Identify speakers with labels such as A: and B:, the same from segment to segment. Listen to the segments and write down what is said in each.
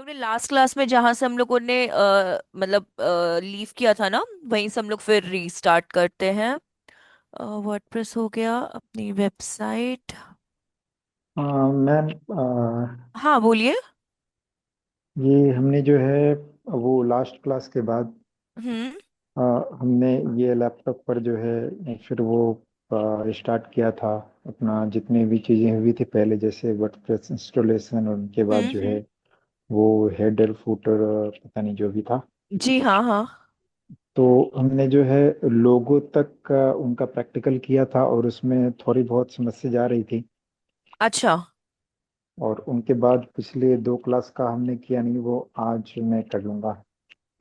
A: लोग ने last class में जहां से हम लोगों ने मतलब लीव किया था ना, वहीं से हम लोग फिर रीस्टार्ट करते हैं। वर्डप्रेस हो गया, अपनी वेबसाइट।
B: मैम,
A: हाँ बोलिए।
B: ये हमने जो है वो लास्ट क्लास के बाद
A: हम्म।
B: आ, हमने ये लैपटॉप पर जो है फिर वो स्टार्ट किया था अपना जितने भी चीज़ें हुई थी पहले, जैसे वर्डप्रेस इंस्टॉलेशन, और उनके बाद जो है
A: हम्म।
B: वो हेडर फुटर पता नहीं जो भी था।
A: जी हाँ हाँ।
B: तो हमने जो है लोगो तक का उनका प्रैक्टिकल किया था और उसमें थोड़ी बहुत समस्या आ रही थी।
A: अच्छा,
B: और उनके बाद पिछले 2 क्लास का हमने किया नहीं, वो आज मैं कर लूँगा।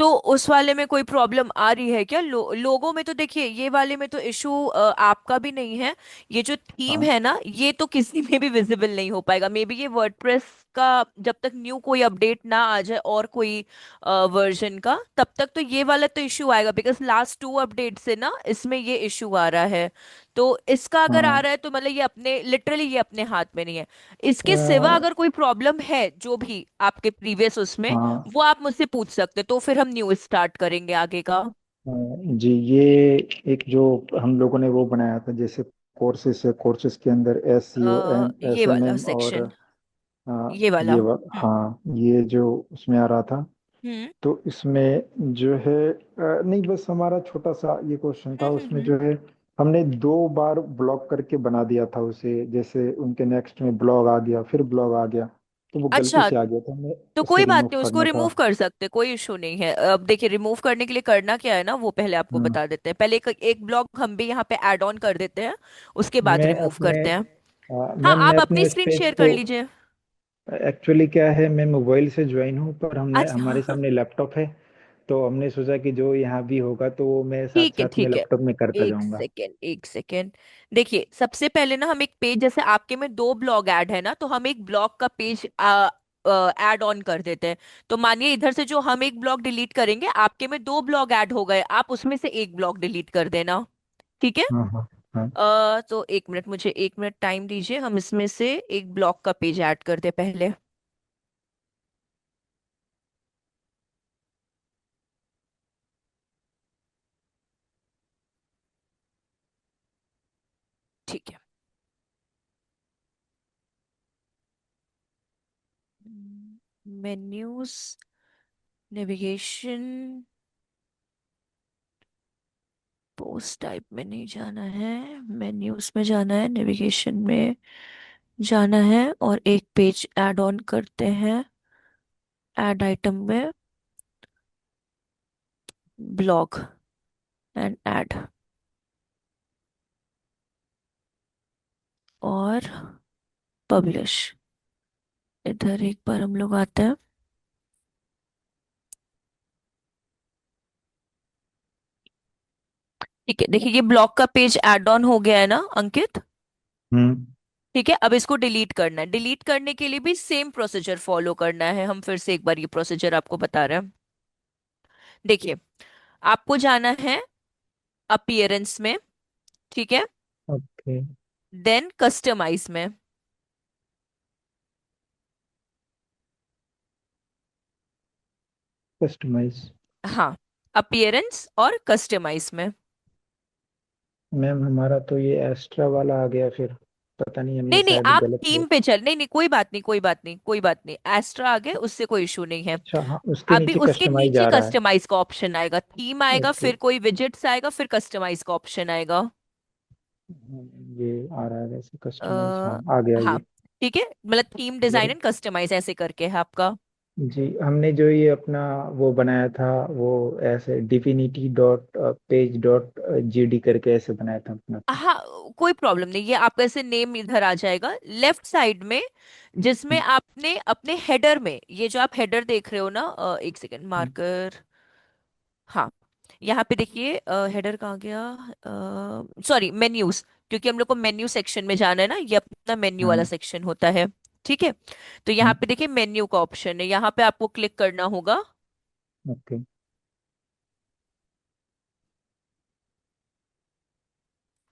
A: तो उस वाले में कोई प्रॉब्लम आ रही है क्या? लोगों में तो देखिए, ये वाले में तो इशू आपका भी नहीं है। ये जो थीम
B: हाँ,
A: है ना, ये तो किसी में भी विजिबल नहीं हो पाएगा। मे बी ये वर्डप्रेस का जब तक न्यू कोई अपडेट ना आ जाए और कोई वर्जन का, तब तक तो ये वाला तो इशू आएगा, बिकॉज लास्ट 2 अपडेट से ना इसमें ये इशू आ रहा है। तो इसका अगर आ
B: हाँ,
A: रहा है तो मतलब ये अपने लिटरली ये अपने हाथ में नहीं है। इसके सिवा
B: अ,
A: अगर कोई प्रॉब्लम है जो भी आपके प्रीवियस उसमें,
B: हाँ,
A: वो आप मुझसे पूछ सकते, तो फिर हम न्यू स्टार्ट करेंगे आगे का।
B: अ, जी, ये एक जो हम लोगों ने वो बनाया था, जैसे कोर्सेस है, कोर्सेस के अंदर SEO
A: ये वाला
B: SMM और
A: सेक्शन, ये वाला।
B: हाँ, ये जो उसमें आ रहा था।
A: हम्म
B: तो इसमें जो है नहीं, बस हमारा छोटा सा ये क्वेश्चन था, उसमें
A: हम्म।
B: जो है हमने 2 बार ब्लॉक करके बना दिया था उसे, जैसे उनके नेक्स्ट में ब्लॉग आ गया, फिर ब्लॉग आ गया, तो वो गलती
A: अच्छा,
B: से आ गया था, हमें
A: तो
B: उसे
A: कोई बात
B: रिमूव
A: नहीं, उसको
B: करना था।
A: रिमूव कर सकते, कोई इशू नहीं है। अब देखिए, रिमूव करने के लिए करना क्या है ना, वो पहले आपको
B: हम्म,
A: बता देते हैं। पहले एक ब्लॉग हम भी यहाँ पे ऐड ऑन कर देते हैं, उसके बाद
B: मैं
A: रिमूव
B: अपने
A: करते हैं। हाँ,
B: मैम, मैं
A: आप अपनी
B: अपने उस
A: स्क्रीन
B: पेज
A: शेयर कर
B: को,
A: लीजिए।
B: एक्चुअली क्या है, मैं मोबाइल से ज्वाइन हूँ, पर हमने हमारे
A: अच्छा
B: सामने लैपटॉप है, तो हमने सोचा कि जो यहाँ भी होगा तो वो मैं साथ
A: ठीक है
B: साथ में
A: ठीक है।
B: लैपटॉप में करता
A: एक
B: जाऊंगा।
A: सेकेंड एक सेकेंड। देखिए, सबसे पहले ना हम एक पेज, जैसे आपके में 2 ब्लॉग ऐड है ना, तो हम एक ब्लॉग का पेज ऐड ऑन कर देते हैं। तो मानिए इधर से जो हम एक ब्लॉग डिलीट करेंगे, आपके में 2 ब्लॉग ऐड हो गए, आप उसमें से एक ब्लॉग डिलीट कर देना। ठीक है।
B: हाँ, हाँ, हाँ।
A: तो 1 मिनट, मुझे 1 मिनट टाइम दीजिए, हम इसमें से एक ब्लॉग का पेज ऐड कर दे पहले। ठीक है। मेन्यूज, नेविगेशन, पोस्ट टाइप में नहीं जाना है, मेन्यूज में जाना है, नेविगेशन में जाना है, और एक पेज ऐड ऑन करते हैं। ऐड आइटम में ब्लॉग एंड ऐड, और पब्लिश। इधर एक बार हम लोग आते हैं। ठीक है, देखिए ये ब्लॉग का पेज ऐड ऑन हो गया है ना अंकित।
B: हम्म।
A: ठीक है, अब इसको डिलीट करना है। डिलीट करने के लिए भी सेम प्रोसीजर फॉलो करना है, हम फिर से एक बार ये प्रोसीजर आपको बता रहे हैं। देखिए, आपको जाना है अपीयरेंस में। ठीक है।
B: ओके।
A: देन कस्टमाइज में।
B: कस्टमाइज।
A: हाँ, अपीयरेंस और कस्टमाइज में।
B: मैम, हमारा तो ये एक्स्ट्रा वाला आ गया फिर, पता नहीं हमने
A: नहीं नहीं,
B: शायद
A: आप
B: गलत
A: थीम
B: वो।
A: पे चल, नहीं नहीं, कोई बात नहीं, कोई बात नहीं, कोई बात नहीं, एस्ट्रा आ गए उससे कोई इशू नहीं है।
B: अच्छा, हाँ, उसके
A: अभी
B: नीचे
A: उसके
B: कस्टमाइज
A: नीचे
B: आ रहा है।
A: कस्टमाइज का ऑप्शन आएगा, थीम आएगा,
B: ओके।
A: फिर कोई विजेट्स आएगा, फिर कस्टमाइज का ऑप्शन आएगा।
B: ये आ रहा है वैसे, कस्टमाइज,
A: आ,
B: हाँ, आ गया
A: हाँ।
B: ये।
A: ठीक है, मतलब थीम, डिजाइन
B: और
A: एंड कस्टमाइज ऐसे करके है आपका।
B: जी, हमने जो ये अपना वो बनाया था, वो ऐसे divinity dot page dot GD करके ऐसे बनाया था अपना।
A: हाँ, कोई प्रॉब्लम नहीं, ये आपका ऐसे नेम इधर आ जाएगा लेफ्ट साइड में, जिसमें आपने अपने हेडर में, ये जो आप हेडर देख रहे हो ना, एक सेकेंड मार्कर। हाँ, यहाँ पे देखिए, हेडर कहाँ गया, सॉरी मेन्यूज, क्योंकि हम लोग को मेन्यू सेक्शन में जाना है ना, ये अपना मेन्यू वाला
B: हाँ।
A: सेक्शन होता है। ठीक है। तो यहाँ पे देखिए मेन्यू का ऑप्शन है, यहाँ पे आपको क्लिक करना होगा।
B: ओके।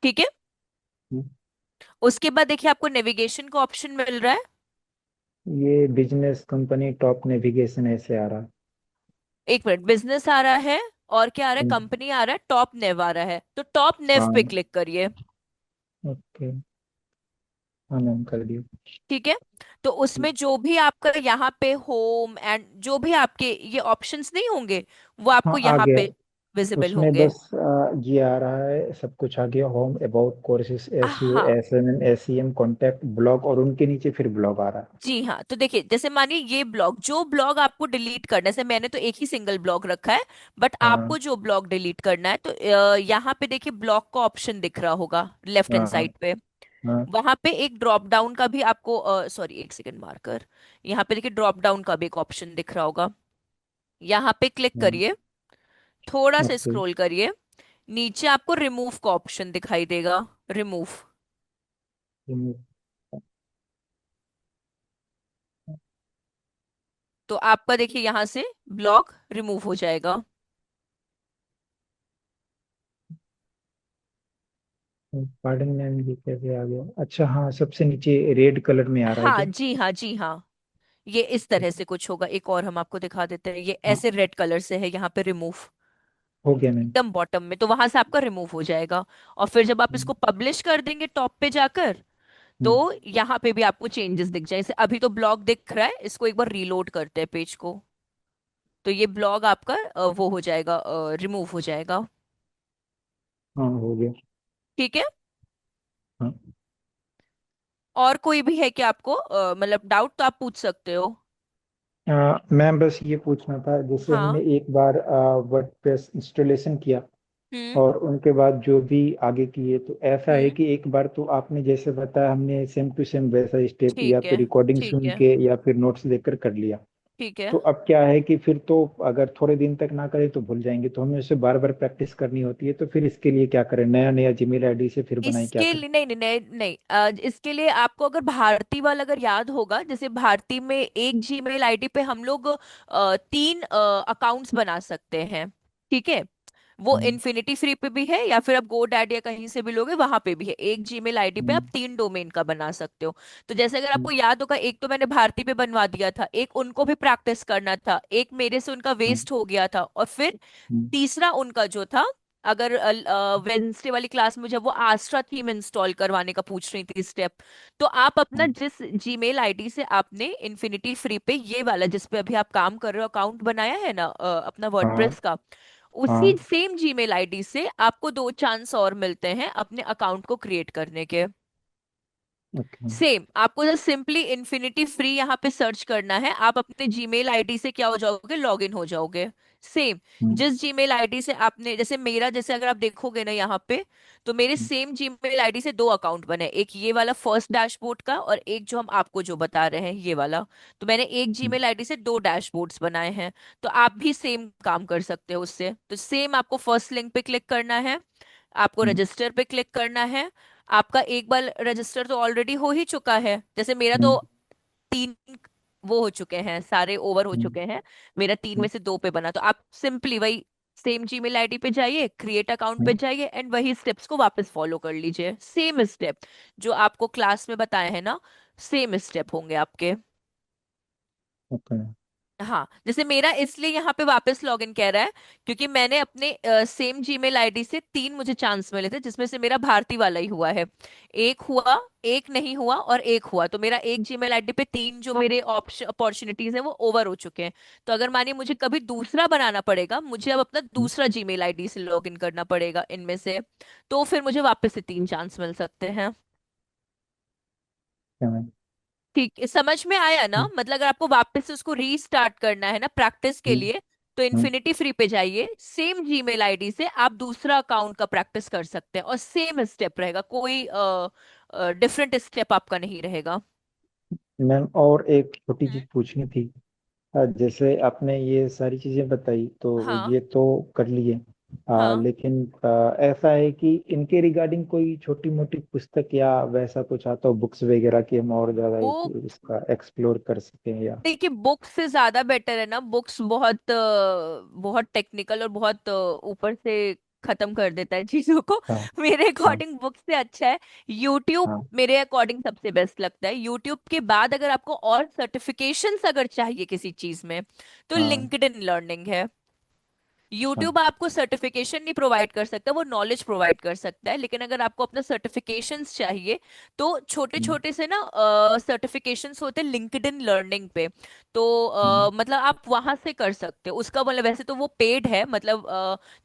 A: ठीक है। उसके बाद देखिए आपको नेविगेशन का ऑप्शन मिल रहा है।
B: ये बिजनेस कंपनी टॉप नेविगेशन ऐसे आ रहा
A: एक मिनट, बिजनेस आ रहा है और क्या आ रहा है,
B: है।
A: कंपनी आ रहा है, टॉप नेव आ रहा है, तो टॉप नेव पे
B: हाँ।
A: क्लिक करिए।
B: ओके। हाँ मैम, कर दिया।
A: ठीक है। तो उसमें जो भी आपका यहाँ पे होम एंड जो भी आपके ये ऑप्शंस नहीं होंगे, वो
B: हाँ,
A: आपको
B: आ
A: यहाँ
B: गया।
A: पे विजिबल
B: उसमें
A: होंगे।
B: बस ये आ रहा है, सब कुछ आ गया। होम, अबाउट, कोर्सेज, एसईओ,
A: हाँ
B: एसएमएम, एसईएम, कॉन्टैक्ट, ब्लॉग, और उनके नीचे फिर ब्लॉग आ रहा
A: जी हाँ, तो देखिए जैसे मानिए ये ब्लॉग, जो ब्लॉग आपको डिलीट करना है, जैसे मैंने तो एक ही सिंगल ब्लॉग रखा है, बट
B: है। हाँ।
A: आपको जो ब्लॉग डिलीट करना है तो यहाँ पे देखिए ब्लॉग का ऑप्शन दिख रहा होगा लेफ्ट हैंड
B: हाँ। हाँ।
A: साइड पे।
B: हाँ।
A: वहां पे एक ड्रॉप डाउन का भी आपको, सॉरी एक सेकंड मार्कर, यहाँ पे देखिए ड्रॉप डाउन का भी एक ऑप्शन दिख रहा होगा, यहाँ पे क्लिक
B: हाँ।
A: करिए, थोड़ा सा
B: ओके।
A: स्क्रॉल करिए, नीचे आपको रिमूव का ऑप्शन दिखाई देगा, रिमूव। तो आपका देखिए यहाँ से ब्लॉग रिमूव हो जाएगा।
B: पार्टन नेम भी कैसे आ गया? अच्छा, हाँ, सबसे नीचे रेड कलर में आ रहा है
A: हाँ
B: क्या?
A: जी हाँ जी हाँ, ये इस तरह से कुछ होगा, एक और हम आपको दिखा देते हैं, ये
B: हाँ,
A: ऐसे रेड कलर से है यहाँ पे रिमूव,
B: हो गया मैम।
A: एकदम बॉटम में, तो वहां से आपका रिमूव हो जाएगा। और फिर जब आप इसको पब्लिश कर देंगे टॉप पे जाकर, तो
B: हम्म।
A: यहाँ पे भी आपको चेंजेस दिख जाए, जैसे अभी तो ब्लॉग दिख रहा है, इसको एक बार रीलोड करते हैं पेज को, तो ये ब्लॉग आपका वो हो जाएगा, रिमूव हो जाएगा।
B: हाँ, हो गया।
A: ठीक है।
B: हाँ।
A: और कोई भी है कि आपको मतलब डाउट, तो आप पूछ सकते हो।
B: मैम, बस ये पूछना था, जैसे हमने
A: हाँ।
B: एक बार वर्डप्रेस इंस्टॉलेशन किया
A: हम्म।
B: और उनके बाद जो भी आगे किए, तो ऐसा है
A: हम्म।
B: कि एक बार तो आपने जैसे बताया, हमने सेम टू सेम वैसा स्टेप या
A: ठीक है।
B: फिर रिकॉर्डिंग
A: ठीक
B: सुन
A: है।
B: के या फिर नोट्स देकर कर लिया।
A: ठीक है।
B: तो अब क्या है कि फिर तो अगर थोड़े दिन तक ना करें तो भूल जाएंगे, तो हमें उसे बार बार प्रैक्टिस करनी होती है। तो फिर इसके लिए क्या करें? नया नया जीमेल आईडी से फिर बनाए, क्या
A: इसके
B: करें?
A: लिए नहीं नहीं नहीं नहीं, इसके लिए आपको अगर भारती वाला अगर याद होगा, जैसे भारती में एक जीमेल आईडी पे हम लोग तीन अकाउंट्स बना सकते हैं। ठीक है। वो
B: हम्म।
A: इन्फिनिटी फ्री पे भी है, या फिर आप गोडैडी या कहीं से भी लोगे वहां पे भी है, एक जीमेल आईडी पे आप
B: हम्म।
A: तीन डोमेन का बना सकते हो। तो जैसे अगर
B: हम्म।
A: आपको याद होगा, एक तो मैंने भारती पे बनवा दिया था, एक उनको भी प्रैक्टिस करना था, एक मेरे से उनका
B: हम्म।
A: वेस्ट हो गया था, और फिर
B: हम्म।
A: तीसरा उनका जो था, अगर वेंसडे वाली क्लास में जब वो आस्ट्रा थीम इंस्टॉल करवाने का पूछ रही थी स्टेप, तो आप अपना
B: हम्म।
A: जिस जीमेल आईडी से आपने इन्फिनिटी फ्री पे ये वाला जिस पे अभी आप काम कर रहे हो अकाउंट बनाया है ना, अपना
B: हाँ।
A: वर्डप्रेस का, उसी
B: हाँ।
A: सेम जीमेल आईडी से आपको दो चांस और मिलते हैं अपने अकाउंट को क्रिएट करने के।
B: ओके।
A: सेम आपको जस्ट सिंपली इन्फिनिटी फ्री यहाँ पे सर्च करना है, आप अपने जीमेल आईडी से क्या हो जाओगे, लॉग इन हो जाओगे। सेम
B: हम्म।
A: जिस जीमेल आईडी से आपने, जैसे मेरा, जैसे अगर आप देखोगे ना यहाँ पे, तो मेरे सेम जीमेल आईडी से दो अकाउंट बने, एक ये वाला फर्स्ट डैशबोर्ड का, और एक जो हम आपको जो बता रहे हैं ये वाला। तो मैंने एक
B: हम्म।
A: जीमेल आईडी से दो डैशबोर्ड्स बनाए हैं। तो आप भी सेम काम कर सकते हो उससे, तो सेम आपको फर्स्ट लिंक पे क्लिक करना है, आपको
B: हम्म।
A: रजिस्टर पे क्लिक करना है। आपका एक बार रजिस्टर तो ऑलरेडी हो ही चुका है, जैसे मेरा तो
B: हम्म।
A: तीन वो हो चुके हैं, सारे ओवर हो
B: हम्म।
A: चुके हैं, मेरा तीन
B: हम्म।
A: में से दो पे बना, तो आप सिंपली वही सेम जीमेल आईडी पे जाइए, क्रिएट अकाउंट पे
B: हम्म।
A: जाइए, एंड वही स्टेप्स को वापस फॉलो कर लीजिए, सेम स्टेप जो आपको क्लास में बताए हैं ना, सेम स्टेप होंगे आपके।
B: ओके।
A: हाँ, जैसे मेरा इसलिए यहाँ पे वापस लॉगिन कह रहा है, क्योंकि मैंने अपने सेम जीमेल आईडी से तीन मुझे चांस मिले थे, जिसमें से मेरा भारती वाला ही हुआ है, एक हुआ, एक नहीं हुआ, और एक हुआ, तो मेरा एक जीमेल आईडी पे तीन जो मेरे ऑप्शन अपॉर्चुनिटीज हैं वो ओवर हो चुके हैं। तो अगर मानिए मुझे कभी दूसरा बनाना पड़ेगा, मुझे अब अपना
B: हम्म।
A: दूसरा जीमेल आईडी से लॉगिन करना पड़ेगा इनमें से, तो फिर मुझे वापस से तीन चांस मिल सकते हैं।
B: क्या मैम?
A: ठीक है, समझ में आया ना,
B: हम्म।
A: मतलब अगर आपको वापस से उसको रीस्टार्ट करना है ना प्रैक्टिस के
B: हम्म।
A: लिए, तो
B: हम्म।
A: इन्फिनिटी फ्री पे जाइए, सेम जीमेल आईडी से आप दूसरा अकाउंट का प्रैक्टिस कर सकते हैं, और सेम स्टेप रहेगा, कोई डिफरेंट स्टेप आपका नहीं रहेगा।
B: मैम, और एक छोटी
A: हम्म।
B: चीज पूछनी थी। जैसे आपने ये सारी चीजें बताई, तो
A: हाँ।
B: ये तो कर लिए।
A: हाँ।
B: लेकिन ऐसा है कि इनके रिगार्डिंग कोई छोटी मोटी पुस्तक या वैसा कुछ आता हो, बुक्स वगैरह की, हम और ज्यादा
A: वो
B: इसका एक्सप्लोर कर सकें या?
A: देखिए, बुक्स से ज्यादा बेटर है ना, बुक्स बहुत बहुत टेक्निकल और बहुत ऊपर से खत्म कर देता है चीजों को।
B: हाँ
A: मेरे
B: हाँ
A: अकॉर्डिंग बुक से अच्छा है यूट्यूब।
B: हाँ
A: मेरे अकॉर्डिंग सबसे बेस्ट लगता है यूट्यूब के बाद। अगर आपको और सर्टिफिकेशंस अगर चाहिए किसी चीज में, तो
B: हाँ।
A: लिंक्डइन लर्निंग है।
B: अच्छा।
A: यूट्यूब आपको सर्टिफिकेशन नहीं प्रोवाइड कर सकता, वो नॉलेज प्रोवाइड कर सकता है। लेकिन अगर आपको अपना सर्टिफिकेशंस चाहिए, तो छोटे
B: हम्म,
A: छोटे से ना सर्टिफिकेशंस होते हैं लिंक्डइन लर्निंग पे। तो
B: हम्म,
A: मतलब आप वहां से कर सकते हो उसका। मतलब वैसे तो वो पेड है, मतलब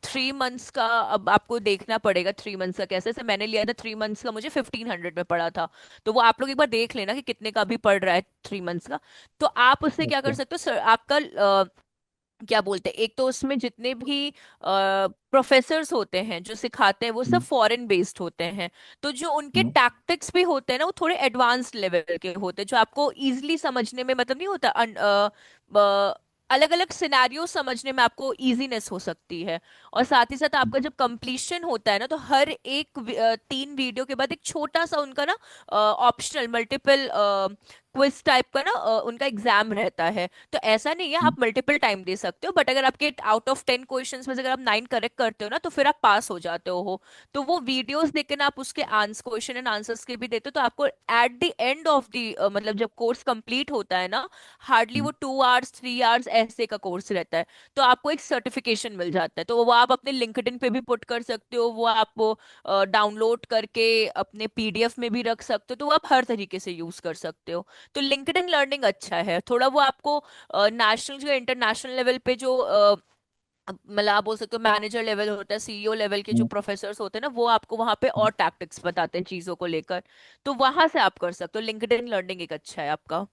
A: 3 मंथ्स का। अब आपको देखना पड़ेगा 3 मंथ्स का कैसे। से मैंने लिया था 3 मंथ्स का, मुझे 1500 में पड़ा था। तो वो आप लोग एक बार देख लेना कि कितने का भी पड़ रहा है 3 मंथ्स का। तो आप उससे क्या कर
B: ओके।
A: सकते हो सर, आपका क्या बोलते हैं, एक तो उसमें जितने भी प्रोफेसर्स होते हैं जो सिखाते हैं वो सब
B: हम्म,
A: फॉरेन बेस्ड होते हैं। तो जो उनके
B: हम्म,
A: टैक्टिक्स भी होते हैं ना, वो थोड़े एडवांस लेवल के होते हैं, जो आपको इजीली समझने में, मतलब नहीं होता, अलग अलग सिनेरियो समझने में आपको इजीनेस हो सकती है। और साथ ही साथ आपका जब कंप्लीशन होता है ना, तो हर एक 3 वीडियो के बाद एक छोटा सा उनका ना ऑप्शनल मल्टीपल क्विज टाइप का ना उनका एग्जाम रहता है। तो ऐसा नहीं है,
B: हम्म,
A: आप मल्टीपल टाइम दे सकते हो, बट अगर आपके आउट ऑफ 10 क्वेश्चंस में से अगर आप 9 करेक्ट करते हो ना, तो फिर आप पास हो जाते हो। तो वो वीडियोस देख के ना आप उसके आंसर, क्वेश्चन एंड आंसर्स के भी देते हो, तो आपको at the end of the मतलब जब कोर्स कंप्लीट होता है ना, हार्डली
B: हम्म,
A: वो 2 आवर्स 3 आवर्स ऐसे का कोर्स रहता है। तो आपको एक सर्टिफिकेशन मिल जाता है, तो वो आप अपने लिंक्डइन पे भी पुट कर सकते हो, वो आप डाउनलोड करके अपने पीडीएफ में भी रख सकते हो, तो वो आप हर तरीके से यूज कर सकते हो। तो लिंक्डइन लर्निंग अच्छा है थोड़ा। वो आपको नेशनल या इंटरनेशनल लेवल पे जो मतलब आप बोल सकते हो मैनेजर लेवल होता है, सीईओ लेवल के जो
B: हम्म,
A: प्रोफेसर्स होते हैं ना, वो आपको वहां पे और टैक्टिक्स बताते हैं चीजों को लेकर। तो वहां से आप कर सकते हो। लिंक्डइन लर्निंग एक अच्छा है आपका।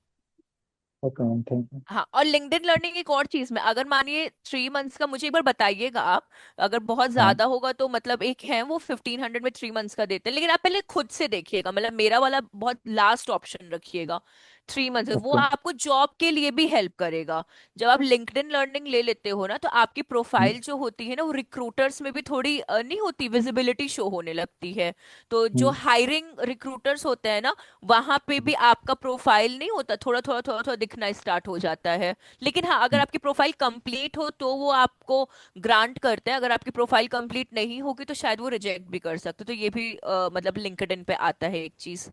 B: Okay ma'am, thank you.
A: हाँ, और लिंक्डइन लर्निंग एक और चीज में, अगर मानिए 3 मंथ्स का, मुझे एक बार बताइएगा आप। अगर बहुत
B: हाँ
A: ज्यादा होगा तो मतलब एक है वो 1500 में 3 मंथ्स का देते हैं, लेकिन आप पहले खुद से देखिएगा। मतलब मेरा वाला बहुत लास्ट ऑप्शन रखिएगा। 3 मंथ्स वो
B: ओके।
A: आपको जॉब के लिए भी हेल्प करेगा। जब आप लिंक्डइन लर्निंग ले लेते हो ना, तो आपकी
B: हम्म,
A: प्रोफाइल जो होती है ना, वो रिक्रूटर्स में भी थोड़ी नहीं होती, विजिबिलिटी शो होने लगती है। तो जो
B: हम्म,
A: हायरिंग रिक्रूटर्स होते हैं ना, वहां पे भी आपका प्रोफाइल नहीं होता, थोड़ा थोड़ा थोड़ा थोड़ा दिखना स्टार्ट हो जाता है। लेकिन हाँ, अगर
B: हम्म,
A: आपकी प्रोफाइल कंप्लीट हो तो वो आपको ग्रांट करते हैं। अगर आपकी प्रोफाइल कंप्लीट नहीं होगी तो शायद वो रिजेक्ट भी कर सकते, तो ये भी मतलब लिंक्डइन पे आता है एक चीज।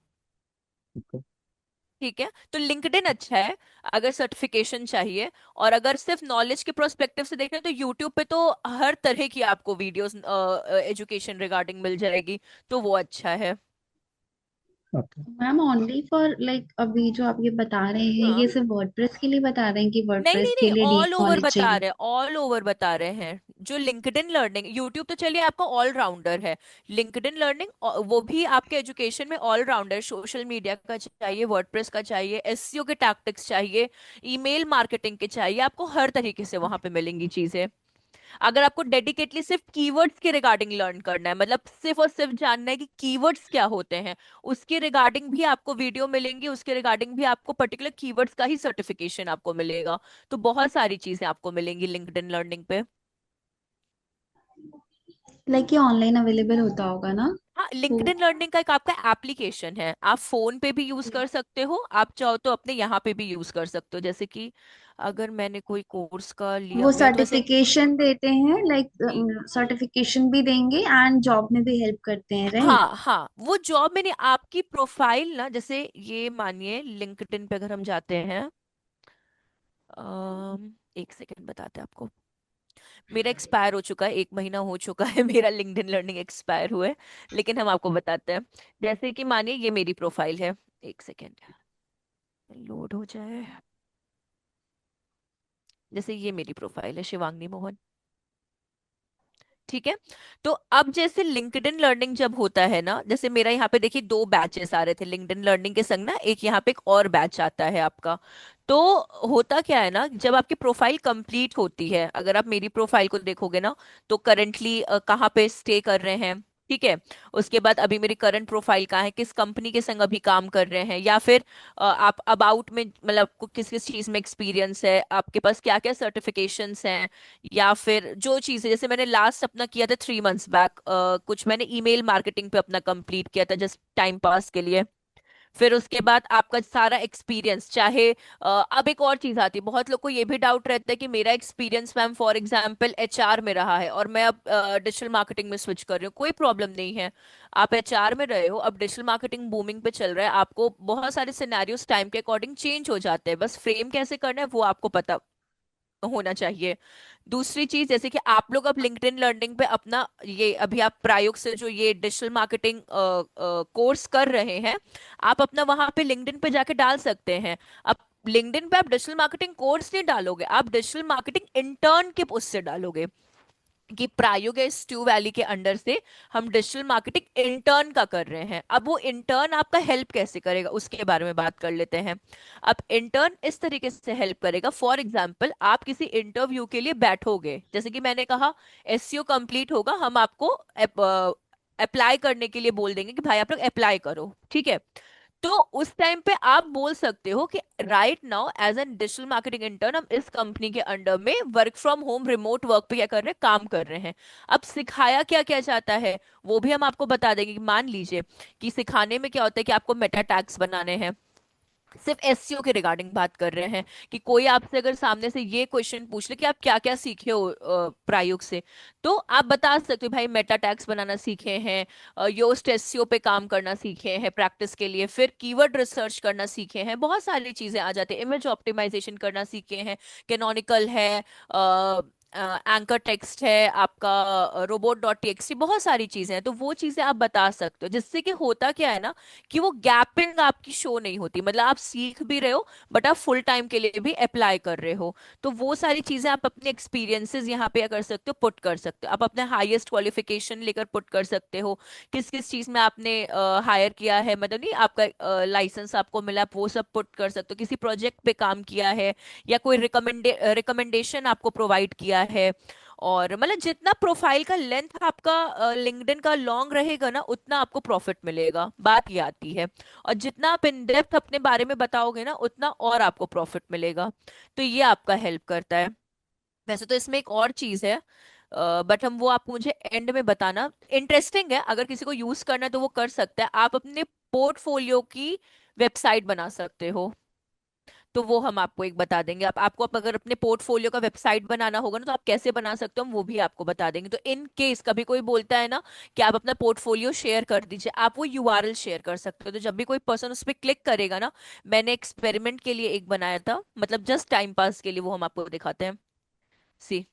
B: ओके।
A: ठीक है, तो लिंक्डइन अच्छा है अगर सर्टिफिकेशन चाहिए। और अगर सिर्फ नॉलेज के प्रोस्पेक्टिव से देखें, तो यूट्यूब पे तो हर तरह की आपको वीडियोस एजुकेशन रिगार्डिंग मिल जाएगी, तो वो अच्छा है।
B: Okay.
C: Ma'am only for like अभी जो आप ये बता रहे हैं
A: हाँ,
C: ये सिर्फ वर्डप्रेस के लिए बता रहे हैं कि
A: नहीं नहीं
C: वर्डप्रेस के
A: नहीं,
C: लिए डीप
A: ऑल ओवर
C: नॉलेज
A: बता
C: चाहिए?
A: रहे हैं, ऑल ओवर बता रहे हैं। जो लिंक्डइन लर्निंग, यूट्यूब तो चलिए आपका ऑलराउंडर है। लिंक्डइन लर्निंग वो भी आपके एजुकेशन में ऑलराउंडर। सोशल मीडिया का चाहिए, वर्डप्रेस का चाहिए, एसईओ के टैक्टिक्स चाहिए, ईमेल मार्केटिंग के चाहिए, आपको हर तरीके से वहां पे मिलेंगी चीजें। अगर आपको डेडिकेटली सिर्फ कीवर्ड्स के रिगार्डिंग लर्न करना है, मतलब सिर्फ और सिर्फ जानना है कि कीवर्ड्स क्या होते हैं, उसके रिगार्डिंग भी आपको वीडियो मिलेंगी, उसके रिगार्डिंग भी आपको पर्टिकुलर कीवर्ड्स का ही सर्टिफिकेशन आपको मिलेगा। तो बहुत सारी चीजें आपको मिलेंगी लिंक्डइन लर्निंग पे।
C: लाइक ये ऑनलाइन अवेलेबल होता होगा ना?
A: हाँ,
C: तो
A: लिंक्डइन लर्निंग का एक आपका एप्लीकेशन है, आप फोन पे भी यूज कर सकते हो, आप चाहो तो अपने यहाँ पे भी यूज कर सकते हो। जैसे कि अगर मैंने कोई कोर्स का लिया,
C: वो
A: मेरा तो वैसे।
C: सर्टिफिकेशन देते हैं लाइक
A: जी,
C: सर्टिफिकेशन भी देंगे एंड जॉब में भी हेल्प करते हैं, राइट?
A: हाँ हाँ, वो जॉब में नहीं, आपकी प्रोफाइल ना, जैसे ये मानिए लिंक्डइन पे अगर हम जाते हैं, एक सेकंड बताते हैं आपको। मेरा एक्सपायर हो चुका है, 1 महीना हो चुका है मेरा लिंक्डइन लर्निंग एक्सपायर हुए। लेकिन हम आपको बताते हैं। जैसे कि मानिए ये मेरी प्रोफाइल है, एक सेकेंड लोड हो जाए। जैसे ये मेरी प्रोफाइल है, शिवांगी मोहन। ठीक है, तो अब जैसे लिंक्डइन लर्निंग जब होता है ना, जैसे मेरा यहाँ पे देखिए 2 बैचेस आ रहे थे लिंक्डइन लर्निंग के संग ना, एक यहाँ पे एक और बैच आता है आपका। तो होता क्या है ना, जब आपकी प्रोफाइल कंप्लीट होती है, अगर आप मेरी प्रोफाइल को देखोगे ना, तो करंटली कहाँ पे स्टे कर रहे हैं, ठीक है। उसके बाद अभी मेरी करंट प्रोफाइल कहाँ है, किस कंपनी के संग अभी काम कर रहे हैं, या फिर आप अबाउट में, मतलब आपको किस किस चीज में एक्सपीरियंस है, आपके पास क्या क्या सर्टिफिकेशंस हैं, या फिर जो चीजें, जैसे मैंने लास्ट अपना किया था 3 मंथ्स बैक, कुछ मैंने ईमेल मार्केटिंग पे अपना कंप्लीट किया था जस्ट टाइम पास के लिए। फिर उसके बाद आपका सारा एक्सपीरियंस, चाहे अब एक और चीज आती है, बहुत लोग को ये भी डाउट रहता है कि मेरा experience ma'am for example HR में रहा है और मैं अब डिजिटल मार्केटिंग में स्विच कर रही हूँ, कोई प्रॉब्लम नहीं है। आप एचआर में रहे हो, अब डिजिटल मार्केटिंग बूमिंग पे चल रहा है, आपको बहुत सारे सिनेरियोज टाइम के अकॉर्डिंग चेंज हो जाते हैं, बस फ्रेम कैसे करना है वो आपको पता होना चाहिए। दूसरी चीज, जैसे कि आप लोग अब लिंक्डइन लर्निंग पे अपना ये अभी आप प्रायोग से जो ये डिजिटल मार्केटिंग कोर्स कर रहे हैं, आप अपना वहां पे लिंक्डइन पे जाके डाल सकते हैं। अब लिंक्डइन पे आप डिजिटल मार्केटिंग कोर्स नहीं डालोगे, आप डिजिटल मार्केटिंग इंटर्न के पोस्ट से डालोगे कि प्रायोग या स्ट्यू वैली के अंडर से हम डिजिटल मार्केटिंग इंटर्न का कर रहे हैं। अब वो इंटर्न आपका हेल्प कैसे करेगा उसके बारे में बात कर लेते हैं। अब इंटर्न इस तरीके से हेल्प करेगा, फॉर एग्जांपल आप किसी इंटरव्यू के लिए बैठोगे, जैसे कि मैंने कहा एसईओ कंप्लीट होगा, हम आपको अप्लाई करने के लिए बोल देंगे कि भाई आप लोग अप्लाई करो, ठीक है। तो उस टाइम पे आप बोल सकते हो कि right now as an digital marketing intern हम इस कंपनी के अंडर में work from home remote work पे क्या कर रहे हैं, काम कर रहे हैं। अब सिखाया क्या क्या जाता है वो भी हम आपको बता देंगे कि मान लीजिए कि सिखाने में क्या होता है कि आपको मेटा टैग्स बनाने हैं, सिर्फ एसईओ के रिगार्डिंग बात कर रहे हैं, कि कोई आपसे अगर सामने से ये क्वेश्चन पूछ ले कि आप क्या क्या सीखे हो प्रायोग से, तो आप बता सकते हो भाई मेटा टैग्स बनाना सीखे हैं, योस्ट एसईओ पे काम करना सीखे हैं प्रैक्टिस के लिए, फिर कीवर्ड रिसर्च करना सीखे हैं, बहुत सारी चीजें आ जाती है, इमेज ऑप्टिमाइजेशन करना सीखे हैं, कैनोनिकल है, एंकर टेक्स्ट है आपका, रोबोट डॉट टीएक्सटी, बहुत सारी चीजें हैं, तो वो चीजें आप बता सकते हो, जिससे कि होता क्या है ना कि वो गैपिंग आपकी शो नहीं होती, मतलब आप सीख भी रहे हो बट आप फुल टाइम के लिए भी अप्लाई कर रहे हो। तो वो सारी चीजें आप अपने एक्सपीरियंसेस यहाँ पे क्या कर सकते हो, पुट कर सकते हो, आप अपने हाईएस्ट क्वालिफिकेशन लेकर पुट कर सकते हो, किस किस चीज में आपने हायर किया है, मतलब नहीं आपका लाइसेंस आपको मिला, आप वो सब पुट कर सकते हो, किसी प्रोजेक्ट पे काम किया है या कोई रिकमेंडेशन आपको प्रोवाइड किया है। और मतलब जितना प्रोफाइल का लेंथ आपका लिंक्डइन का लॉन्ग रहेगा ना, उतना आपको प्रॉफिट मिलेगा, बात ये आती है। और जितना आप इन डेप्थ अपने बारे में बताओगे ना, उतना और आपको प्रॉफिट मिलेगा। तो ये आपका हेल्प करता है। वैसे तो इसमें एक और चीज है, बट हम वो आपको मुझे एंड में बताना, इंटरेस्टिंग है, अगर किसी को यूज करना है तो वो कर सकता है। आप अपने पोर्टफोलियो की वेबसाइट बना सकते हो, तो वो हम आपको एक बता देंगे। आपको अगर अपने पोर्टफोलियो का वेबसाइट बनाना होगा ना, तो आप कैसे बना सकते हो हम वो भी आपको बता देंगे। तो इन केस कभी कोई बोलता है ना कि आप अपना पोर्टफोलियो शेयर कर दीजिए, आप वो यूआरएल शेयर कर सकते हो, तो जब भी कोई पर्सन उस पर क्लिक करेगा ना, मैंने एक्सपेरिमेंट के लिए एक बनाया था, मतलब जस्ट टाइम पास के लिए, वो हम आपको दिखाते हैं। सी,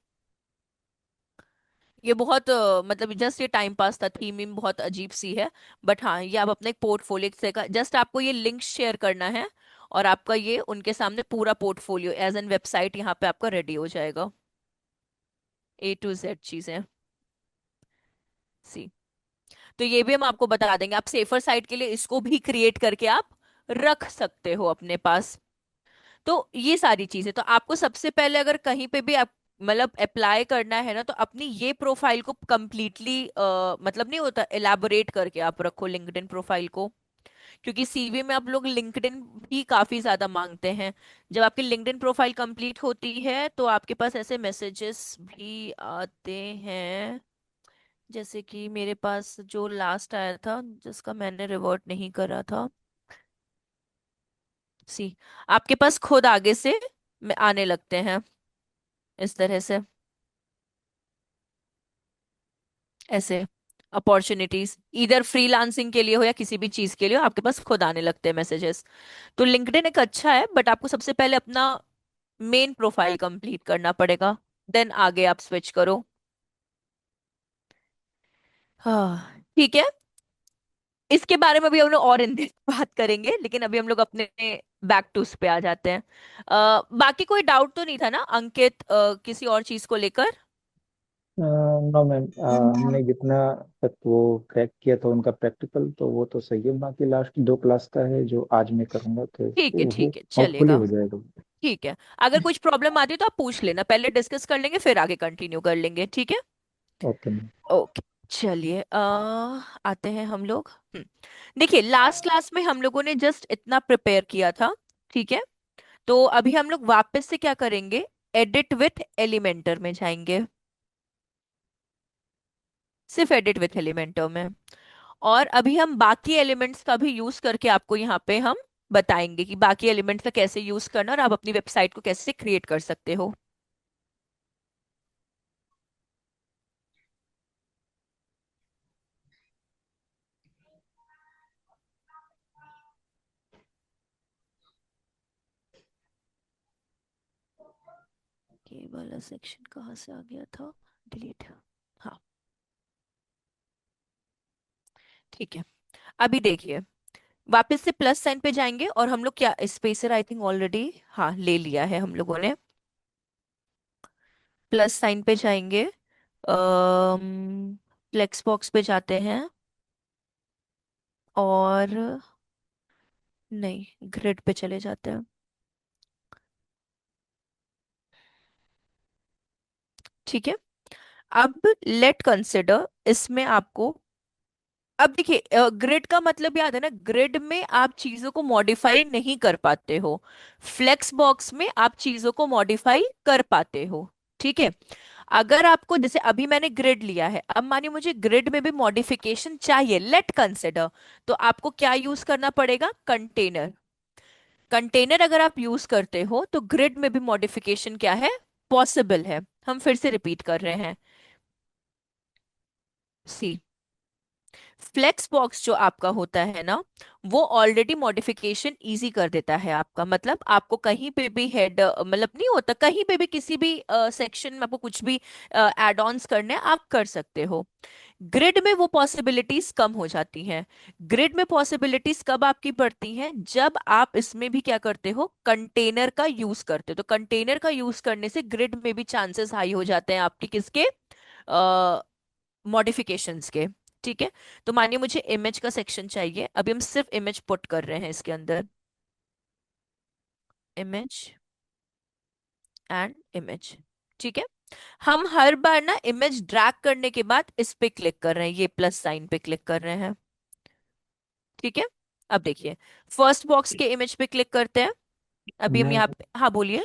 A: ये बहुत मतलब जस्ट ये टाइम पास था, थीम वीम बहुत अजीब सी है, बट हाँ ये आप अपने पोर्टफोलियो से का जस्ट आपको ये लिंक शेयर करना है, और आपका ये उनके सामने पूरा पोर्टफोलियो एज एन वेबसाइट यहाँ पे आपका रेडी हो जाएगा, ए टू जेड चीजें। सी, तो ये भी हम आपको बता देंगे, आप सेफर साइड के लिए इसको भी क्रिएट करके आप रख सकते हो अपने पास। तो ये सारी चीजें, तो आपको सबसे पहले अगर कहीं पे भी आप मतलब अप्लाई करना है ना, तो अपनी ये प्रोफाइल को कंप्लीटली मतलब नहीं होता एलाबोरेट करके आप रखो लिंक्डइन प्रोफाइल को, क्योंकि सीवी में आप लोग लिंक्डइन भी काफी ज्यादा मांगते हैं। जब आपकी लिंक्डइन प्रोफाइल कंप्लीट होती है तो आपके पास ऐसे मैसेजेस भी आते हैं, जैसे कि मेरे पास जो लास्ट आया था जिसका मैंने रिवर्ट नहीं करा था। सी, आपके पास खुद आगे से आने लगते हैं इस तरह से, ऐसे अपॉर्चुनिटीज इधर फ्रीलांसिंग के लिए हो या किसी भी चीज के लिए हो, आपके पास खुद आने लगते हैं मैसेजेस। तो लिंक्डइन एक अच्छा है, बट आपको सबसे पहले अपना मेन प्रोफाइल कंप्लीट करना पड़ेगा, देन आगे आप स्विच करो। हाँ ठीक है, इसके बारे में भी हम लोग और इन बात करेंगे, लेकिन अभी हम लोग अपने बैक टू उस पे आ जाते हैं। बाकी कोई डाउट तो नहीं था ना अंकित, किसी और चीज को लेकर?
B: नो मैम, हमने जितना तक वो क्रैक किया था उनका प्रैक्टिकल, तो वो तो सही है। बाकी लास्ट 2 क्लास का है जो आज मैं करूँगा, तो
A: ठीक है
B: वो
A: ठीक है,
B: होपफुली
A: चलेगा।
B: हो जाएगा।
A: ठीक है, अगर कुछ प्रॉब्लम आती है तो आप पूछ लेना, पहले डिस्कस कर लेंगे फिर आगे कंटिन्यू कर लेंगे, ठीक है।
B: Okay ma'am.
A: ओके, चलिए आते हैं हम लोग। देखिए लास्ट क्लास में हम लोगों ने जस्ट इतना प्रिपेयर किया था, ठीक है। तो अभी हम लोग वापस से क्या करेंगे, एडिट विथ एलिमेंटर में जाएंगे, सिर्फ एडिट विथ एलिमेंटर में। और अभी हम बाकी एलिमेंट्स का भी यूज करके आपको यहाँ पे हम बताएंगे कि बाकी एलिमेंट्स का कैसे यूज करना और आप अपनी वेबसाइट को कैसे क्रिएट कर सकते हो। ये वाला सेक्शन कहाँ से आ गया था, डिलीट। हाँ, ठीक है। अभी देखिए, वापस से प्लस साइन पे जाएंगे और हम लोग क्या स्पेसर आई थिंक ऑलरेडी हाँ ले लिया है हम लोगों ने। प्लस साइन पे जाएंगे, फ्लेक्स बॉक्स पे जाते हैं और नहीं, ग्रिड पे चले जाते हैं। ठीक है। अब लेट कंसिडर, इसमें आपको अब देखिए, ग्रिड का मतलब याद है ना, ग्रिड में आप चीजों को मॉडिफाई नहीं कर पाते हो, फ्लेक्स बॉक्स में आप चीजों को मॉडिफाई कर पाते हो। ठीक है। अगर आपको जैसे अभी मैंने ग्रिड लिया है, अब मानिए मुझे ग्रिड में भी मॉडिफिकेशन चाहिए, लेट कंसिडर, तो आपको क्या यूज करना पड़ेगा, कंटेनर। कंटेनर अगर आप यूज करते हो तो ग्रिड में भी मॉडिफिकेशन क्या है, पॉसिबल है। हम फिर से रिपीट कर रहे हैं, सी फ्लेक्स बॉक्स जो आपका होता है ना, वो ऑलरेडी मॉडिफिकेशन इजी कर देता है आपका, मतलब आपको कहीं पे भी हेड मतलब नहीं होता, कहीं पे भी किसी भी सेक्शन में आपको कुछ भी एड ऑन्स करने हैं, आप कर सकते हो। ग्रिड में वो पॉसिबिलिटीज कम हो जाती हैं। ग्रिड में पॉसिबिलिटीज कब आपकी बढ़ती हैं, जब आप इसमें भी क्या करते हो, कंटेनर का यूज करते हो। तो कंटेनर का यूज करने से ग्रिड में भी चांसेस हाई हो जाते हैं आपके किसके, मॉडिफिकेशंस के। ठीक है। तो मानिए मुझे इमेज का सेक्शन चाहिए, अभी हम सिर्फ इमेज पुट कर रहे हैं इसके अंदर, इमेज एंड इमेज। ठीक है। हम हर बार ना इमेज ड्रैग करने के बाद इस पे क्लिक कर रहे हैं, ये प्लस साइन पे क्लिक कर रहे हैं। ठीक है। अब देखिए, फर्स्ट बॉक्स के इमेज पे क्लिक करते हैं। अभी हम
B: मैं
A: यहाँ पे, हाँ बोलिए।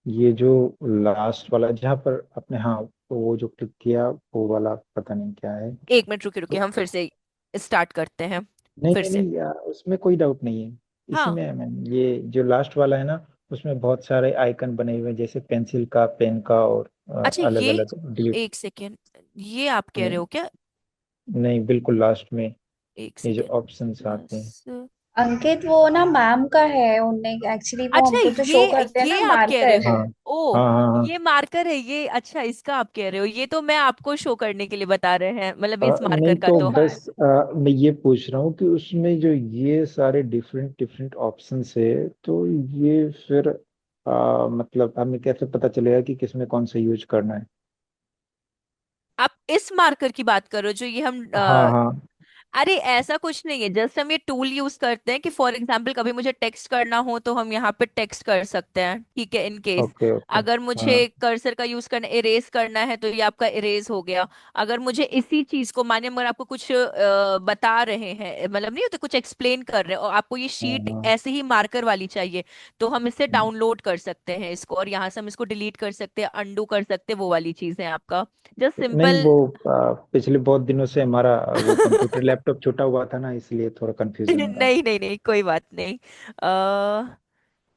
B: ये जो लास्ट वाला जहाँ पर आपने, हाँ, तो वो जो क्लिक किया वो वाला पता नहीं क्या है।
A: एक मिनट रुके रुके,
B: तो
A: हम फिर से स्टार्ट करते हैं,
B: नहीं
A: फिर
B: नहीं
A: से।
B: नहीं उसमें कोई डाउट नहीं है। इसी
A: हाँ,
B: में ये जो लास्ट वाला है ना, उसमें बहुत सारे आइकन बने हुए हैं, जैसे पेंसिल का, पेन का, और
A: अच्छा
B: अलग
A: ये,
B: अलग डिलीट
A: एक सेकेंड, ये आप कह रहे
B: में।
A: हो क्या,
B: नहीं, बिल्कुल लास्ट में
A: एक
B: ये जो
A: सेकेंड,
B: ऑप्शंस आते हैं।
A: प्लस।
C: अंकित वो ना मैम का है, उनने एक्चुअली वो
A: अच्छा
C: हमको जो शो करते हैं ना
A: ये आप कह रहे
C: मार्कर।
A: हो,
B: हाँ
A: ओ
B: हाँ हाँ हाँ।
A: ये मार्कर है ये, अच्छा इसका आप कह रहे हो, ये तो मैं आपको शो करने के लिए बता रहे हैं, मतलब इस
B: नहीं
A: मार्कर का
B: तो
A: तो।
B: बस मैं ये पूछ रहा हूँ कि उसमें जो ये सारे डिफरेंट डिफरेंट ऑप्शंस है, तो ये फिर मतलब हमें कैसे पता चलेगा कि किसमें कौन सा यूज करना है?
A: आप इस मार्कर की बात करो जो ये हम
B: हाँ हाँ।
A: अरे ऐसा कुछ नहीं है, जस्ट हम ये टूल यूज करते हैं कि फॉर एग्जांपल कभी मुझे टेक्स्ट करना हो तो हम यहाँ पे टेक्स्ट कर सकते हैं। ठीक है, इन केस
B: ओके ओके।
A: अगर मुझे
B: हाँ।
A: कर्सर का यूज करना, इरेज करना है तो ये आपका इरेज हो गया। अगर मुझे इसी चीज को मानिए, अगर आपको कुछ बता रहे हैं, मतलब नहीं होते कुछ एक्सप्लेन कर रहे हैं और आपको ये
B: हाँ
A: शीट
B: हाँ।
A: ऐसे ही मार्कर वाली चाहिए, तो हम इसे
B: हम्म।
A: डाउनलोड कर सकते हैं इसको, और यहाँ से हम इसको डिलीट कर सकते हैं, अंडू कर सकते हैं, वो वाली चीज है आपका, जस्ट
B: नहीं,
A: सिंपल।
B: वो पिछले बहुत दिनों से हमारा वो कंप्यूटर लैपटॉप छूटा हुआ था ना, इसलिए थोड़ा कंफ्यूजन हो रहा
A: नहीं नहीं नहीं, कोई बात नहीं।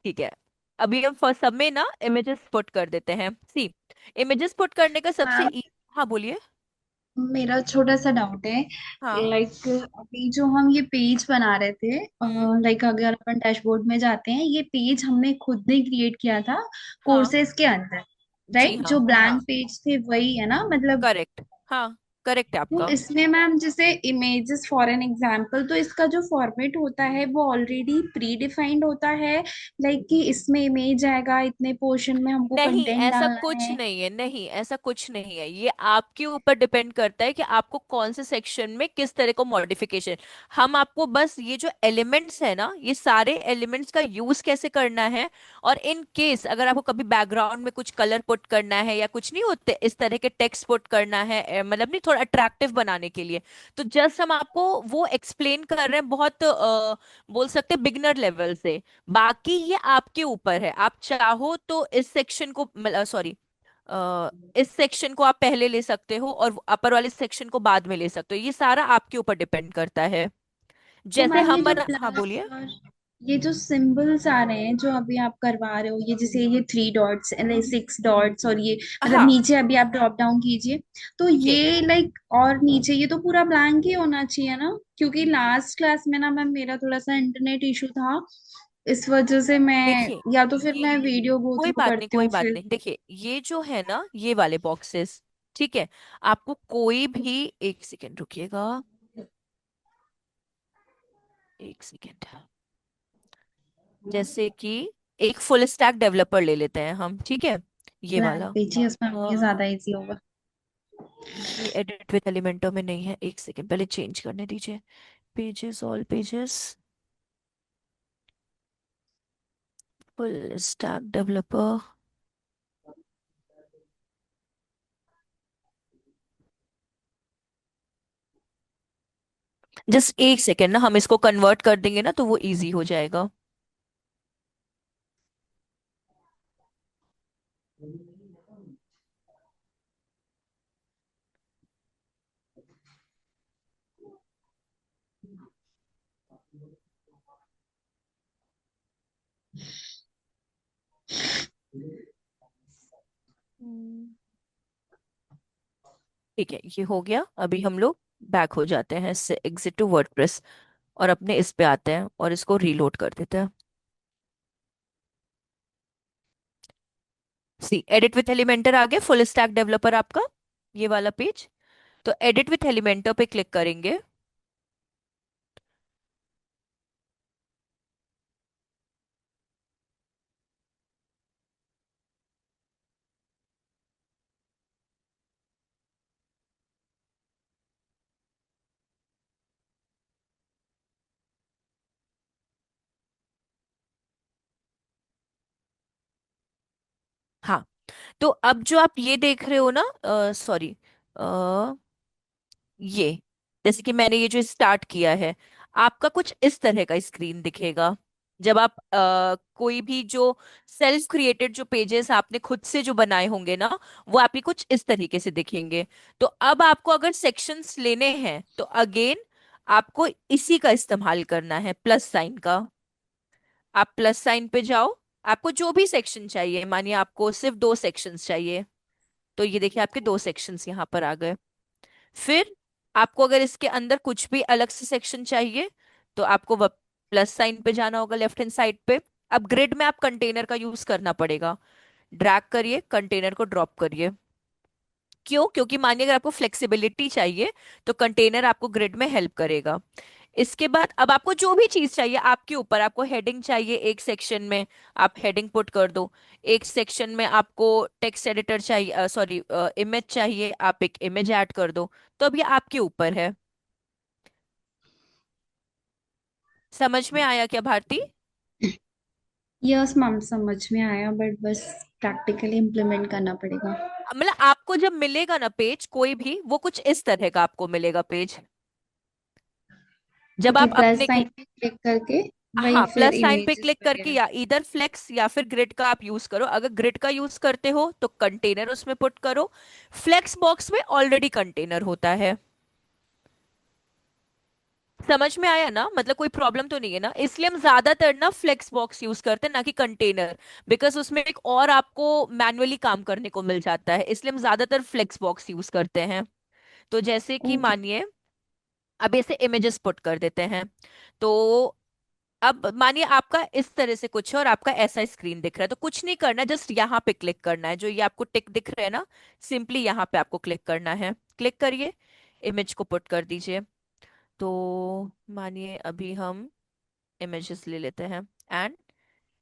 A: ठीक है। अभी हम फर्स्ट सब में ना इमेजेस पुट कर देते हैं, सी इमेजेस पुट करने का सबसे
C: मैम
A: हाँ बोलिए।
C: मेरा छोटा सा डाउट है।
A: हाँ।
C: लाइक अभी जो हम ये पेज बना रहे थे,
A: हम्म।
C: लाइक अगर अपन डैशबोर्ड में जाते हैं, ये पेज हमने खुद ने क्रिएट किया था
A: हाँ
C: कोर्सेज के अंदर,
A: जी
C: राइट?
A: हाँ
C: जो
A: हाँ,
C: ब्लैंक पेज थे वही है ना, मतलब।
A: करेक्ट, हाँ करेक्ट है
C: तो
A: आपका।
C: इसमें मैम जैसे इमेजेस फॉर एन एग्जांपल, तो इसका जो फॉर्मेट होता है वो ऑलरेडी प्री डिफाइंड होता है, लाइक कि इसमें इमेज आएगा, इतने पोर्शन में हमको
A: नहीं
C: कंटेंट
A: ऐसा
C: डालना
A: कुछ
C: है।
A: नहीं है, नहीं ऐसा कुछ नहीं है, ये आपके ऊपर डिपेंड करता है कि आपको कौन से सेक्शन में किस तरह को मॉडिफिकेशन। हम आपको बस ये जो एलिमेंट्स है ना, ये सारे एलिमेंट्स का यूज कैसे करना है, और इन केस अगर आपको कभी बैकग्राउंड में कुछ कलर पुट करना है या कुछ नहीं होते इस तरह के टेक्स्ट पुट करना है, मतलब नहीं थोड़ा अट्रैक्टिव बनाने के लिए, तो जस्ट हम आपको वो एक्सप्लेन कर रहे हैं, बहुत बोल सकते हैं बिगनर लेवल से। बाकी ये आपके ऊपर है, आप चाहो तो इस सेक्शन को, सॉरी, इस सेक्शन को आप पहले ले सकते हो और अपर वाले सेक्शन को बाद में ले सकते हो, ये सारा आपके ऊपर डिपेंड करता है।
C: तो
A: जैसे
C: मैम ये
A: हम
C: जो
A: बना, हाँ
C: प्लस
A: बोलिए।
C: और ये जो सिंबल्स आ रहे हैं जो अभी आप करवा रहे हो, ये जैसे ये 3 डॉट्स, 6 डॉट्स, और ये मतलब
A: हाँ,
C: नीचे अभी आप ड्रॉप डाउन कीजिए, तो
A: ये
C: ये लाइक, और नीचे ये तो पूरा ब्लैंक ही होना चाहिए ना, क्योंकि लास्ट क्लास में ना मैम मेरा थोड़ा सा इंटरनेट इशू था, इस वजह से मैं,
A: देखिए,
C: या तो फिर
A: ये
C: मैं वीडियो गो
A: कोई
C: थ्रू
A: बात नहीं,
C: करती
A: कोई
C: हूँ
A: बात
C: फिर।
A: नहीं। देखिए, ये जो है ना, ये वाले बॉक्सेस, ठीक है, आपको कोई भी, एक सेकेंड रुकिएगा, एक सेकेंड, जैसे कि एक फुल स्टैक डेवलपर ले लेते हैं हम, ठीक है, ये
C: ब्लैंक
A: वाला।
C: भेजिए, उसमें आपके
A: हाँ,
C: ज्यादा इजी होगा।
A: ये एडिट विद एलिमेंटो में नहीं है, एक सेकेंड पहले चेंज करने दीजिए। Pages, all pages, full stack developer, just एक सेकेंड ना, हम इसको कन्वर्ट कर देंगे ना तो वो इजी हो जाएगा। हम्म, ठीक है, ये हो गया। अभी हम लोग बैक हो जाते हैं इससे, एग्जिट टू वर्डप्रेस, और अपने इस पे आते हैं और इसको रीलोड कर देते हैं। सी, एडिट विथ एलिमेंटर आ गया, फुल स्टैक डेवलपर आपका, ये वाला पेज। तो एडिट विथ एलिमेंटर पे क्लिक करेंगे। हाँ, तो अब जो आप ये देख रहे हो ना, सॉरी, ये, जैसे कि मैंने ये जो स्टार्ट किया है, आपका कुछ इस तरह का स्क्रीन दिखेगा। जब आप कोई भी जो सेल्फ क्रिएटेड जो पेजेस आपने खुद से जो बनाए होंगे ना, वो आपके कुछ इस तरीके से दिखेंगे। तो अब आपको अगर सेक्शंस लेने हैं तो अगेन आपको इसी का इस्तेमाल करना है, प्लस साइन का। आप प्लस साइन पे जाओ, आपको जो भी सेक्शन चाहिए, मानिए आपको सिर्फ 2 सेक्शंस चाहिए, तो ये देखिए आपके 2 सेक्शंस यहाँ पर आ गए। फिर आपको अगर इसके अंदर कुछ भी अलग से सेक्शन चाहिए तो आपको प्लस साइन पे जाना होगा, लेफ्ट हैंड साइड पे। अब ग्रिड में आप कंटेनर का यूज करना पड़ेगा, ड्रैग करिए, कंटेनर को ड्रॉप करिए। क्यों? क्योंकि मानिए अगर आपको फ्लेक्सिबिलिटी चाहिए तो कंटेनर आपको ग्रिड में हेल्प करेगा। इसके बाद अब आपको जो भी चीज चाहिए आपके ऊपर, आपको हेडिंग चाहिए एक सेक्शन में, आप हेडिंग पुट कर दो। एक सेक्शन में आपको टेक्स्ट एडिटर चाहिए, सॉरी, इमेज चाहिए, आप एक इमेज ऐड कर दो। तो अब ये आपके ऊपर है। समझ में आया क्या भारती?
C: यस मैम, समझ में आया, बट बस प्रैक्टिकली इम्प्लीमेंट करना पड़ेगा।
A: मतलब आपको जब मिलेगा ना पेज कोई भी, वो कुछ इस तरह का आपको मिलेगा पेज, जब
C: ओके,
A: आप
C: प्लस
A: अपने,
C: साइन पे क्लिक करके वही
A: हाँ,
C: फिर
A: प्लस साइन पे
C: इमेजेस
A: क्लिक करके,
C: वगैरह।
A: या इधर फ्लेक्स या फिर ग्रिड का आप यूज करो। अगर ग्रिड का यूज करते हो तो कंटेनर उसमें पुट करो, फ्लेक्स बॉक्स में ऑलरेडी कंटेनर होता है। समझ में आया ना? मतलब कोई प्रॉब्लम तो नहीं है ना? इसलिए हम ज्यादातर ना फ्लेक्स बॉक्स यूज करते हैं, ना कि कंटेनर, बिकॉज उसमें एक और आपको मैनुअली काम करने को मिल जाता है, इसलिए हम ज्यादातर फ्लेक्स बॉक्स यूज करते हैं। तो जैसे कि
C: ओके।
A: मानिए अब ऐसे इमेजेस पुट कर देते हैं, तो अब मानिए आपका इस तरह से कुछ है और आपका ऐसा स्क्रीन दिख रहा है, तो कुछ नहीं करना, जस्ट यहाँ पे क्लिक करना है, जो ये आपको टिक दिख रहा है ना, सिंपली यहाँ पे आपको क्लिक करना है। क्लिक करिए, इमेज को पुट कर दीजिए। तो मानिए अभी हम इमेजेस ले लेते हैं एंड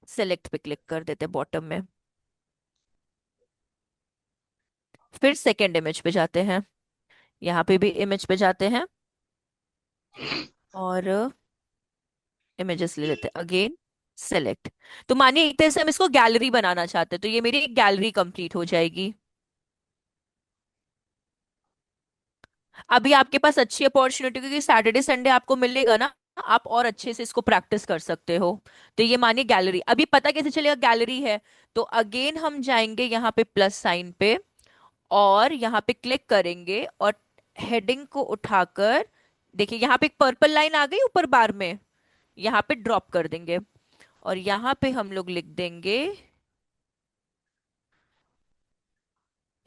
A: सेलेक्ट पे क्लिक कर देते हैं बॉटम में। फिर सेकेंड इमेज पे जाते हैं, यहाँ पे भी इमेज पे जाते हैं और इमेजेस ले लेते हैं अगेन, सेलेक्ट। तो मानिए एक तरह से हम इसको गैलरी बनाना चाहते हैं, तो ये मेरी एक गैलरी कंप्लीट हो जाएगी। अभी आपके पास अच्छी अपॉर्चुनिटी, क्योंकि सैटरडे संडे आपको मिलेगा ना, आप और अच्छे से इसको प्रैक्टिस कर सकते हो। तो ये मानिए गैलरी, अभी पता कैसे चलेगा गैलरी है? तो अगेन हम जाएंगे यहाँ पे प्लस साइन पे, और यहाँ पे क्लिक करेंगे, और हेडिंग को उठाकर, देखिए यहाँ पे एक पर्पल लाइन आ गई ऊपर बार में, यहाँ पे ड्रॉप कर देंगे, और यहाँ पे हम लोग लिख देंगे,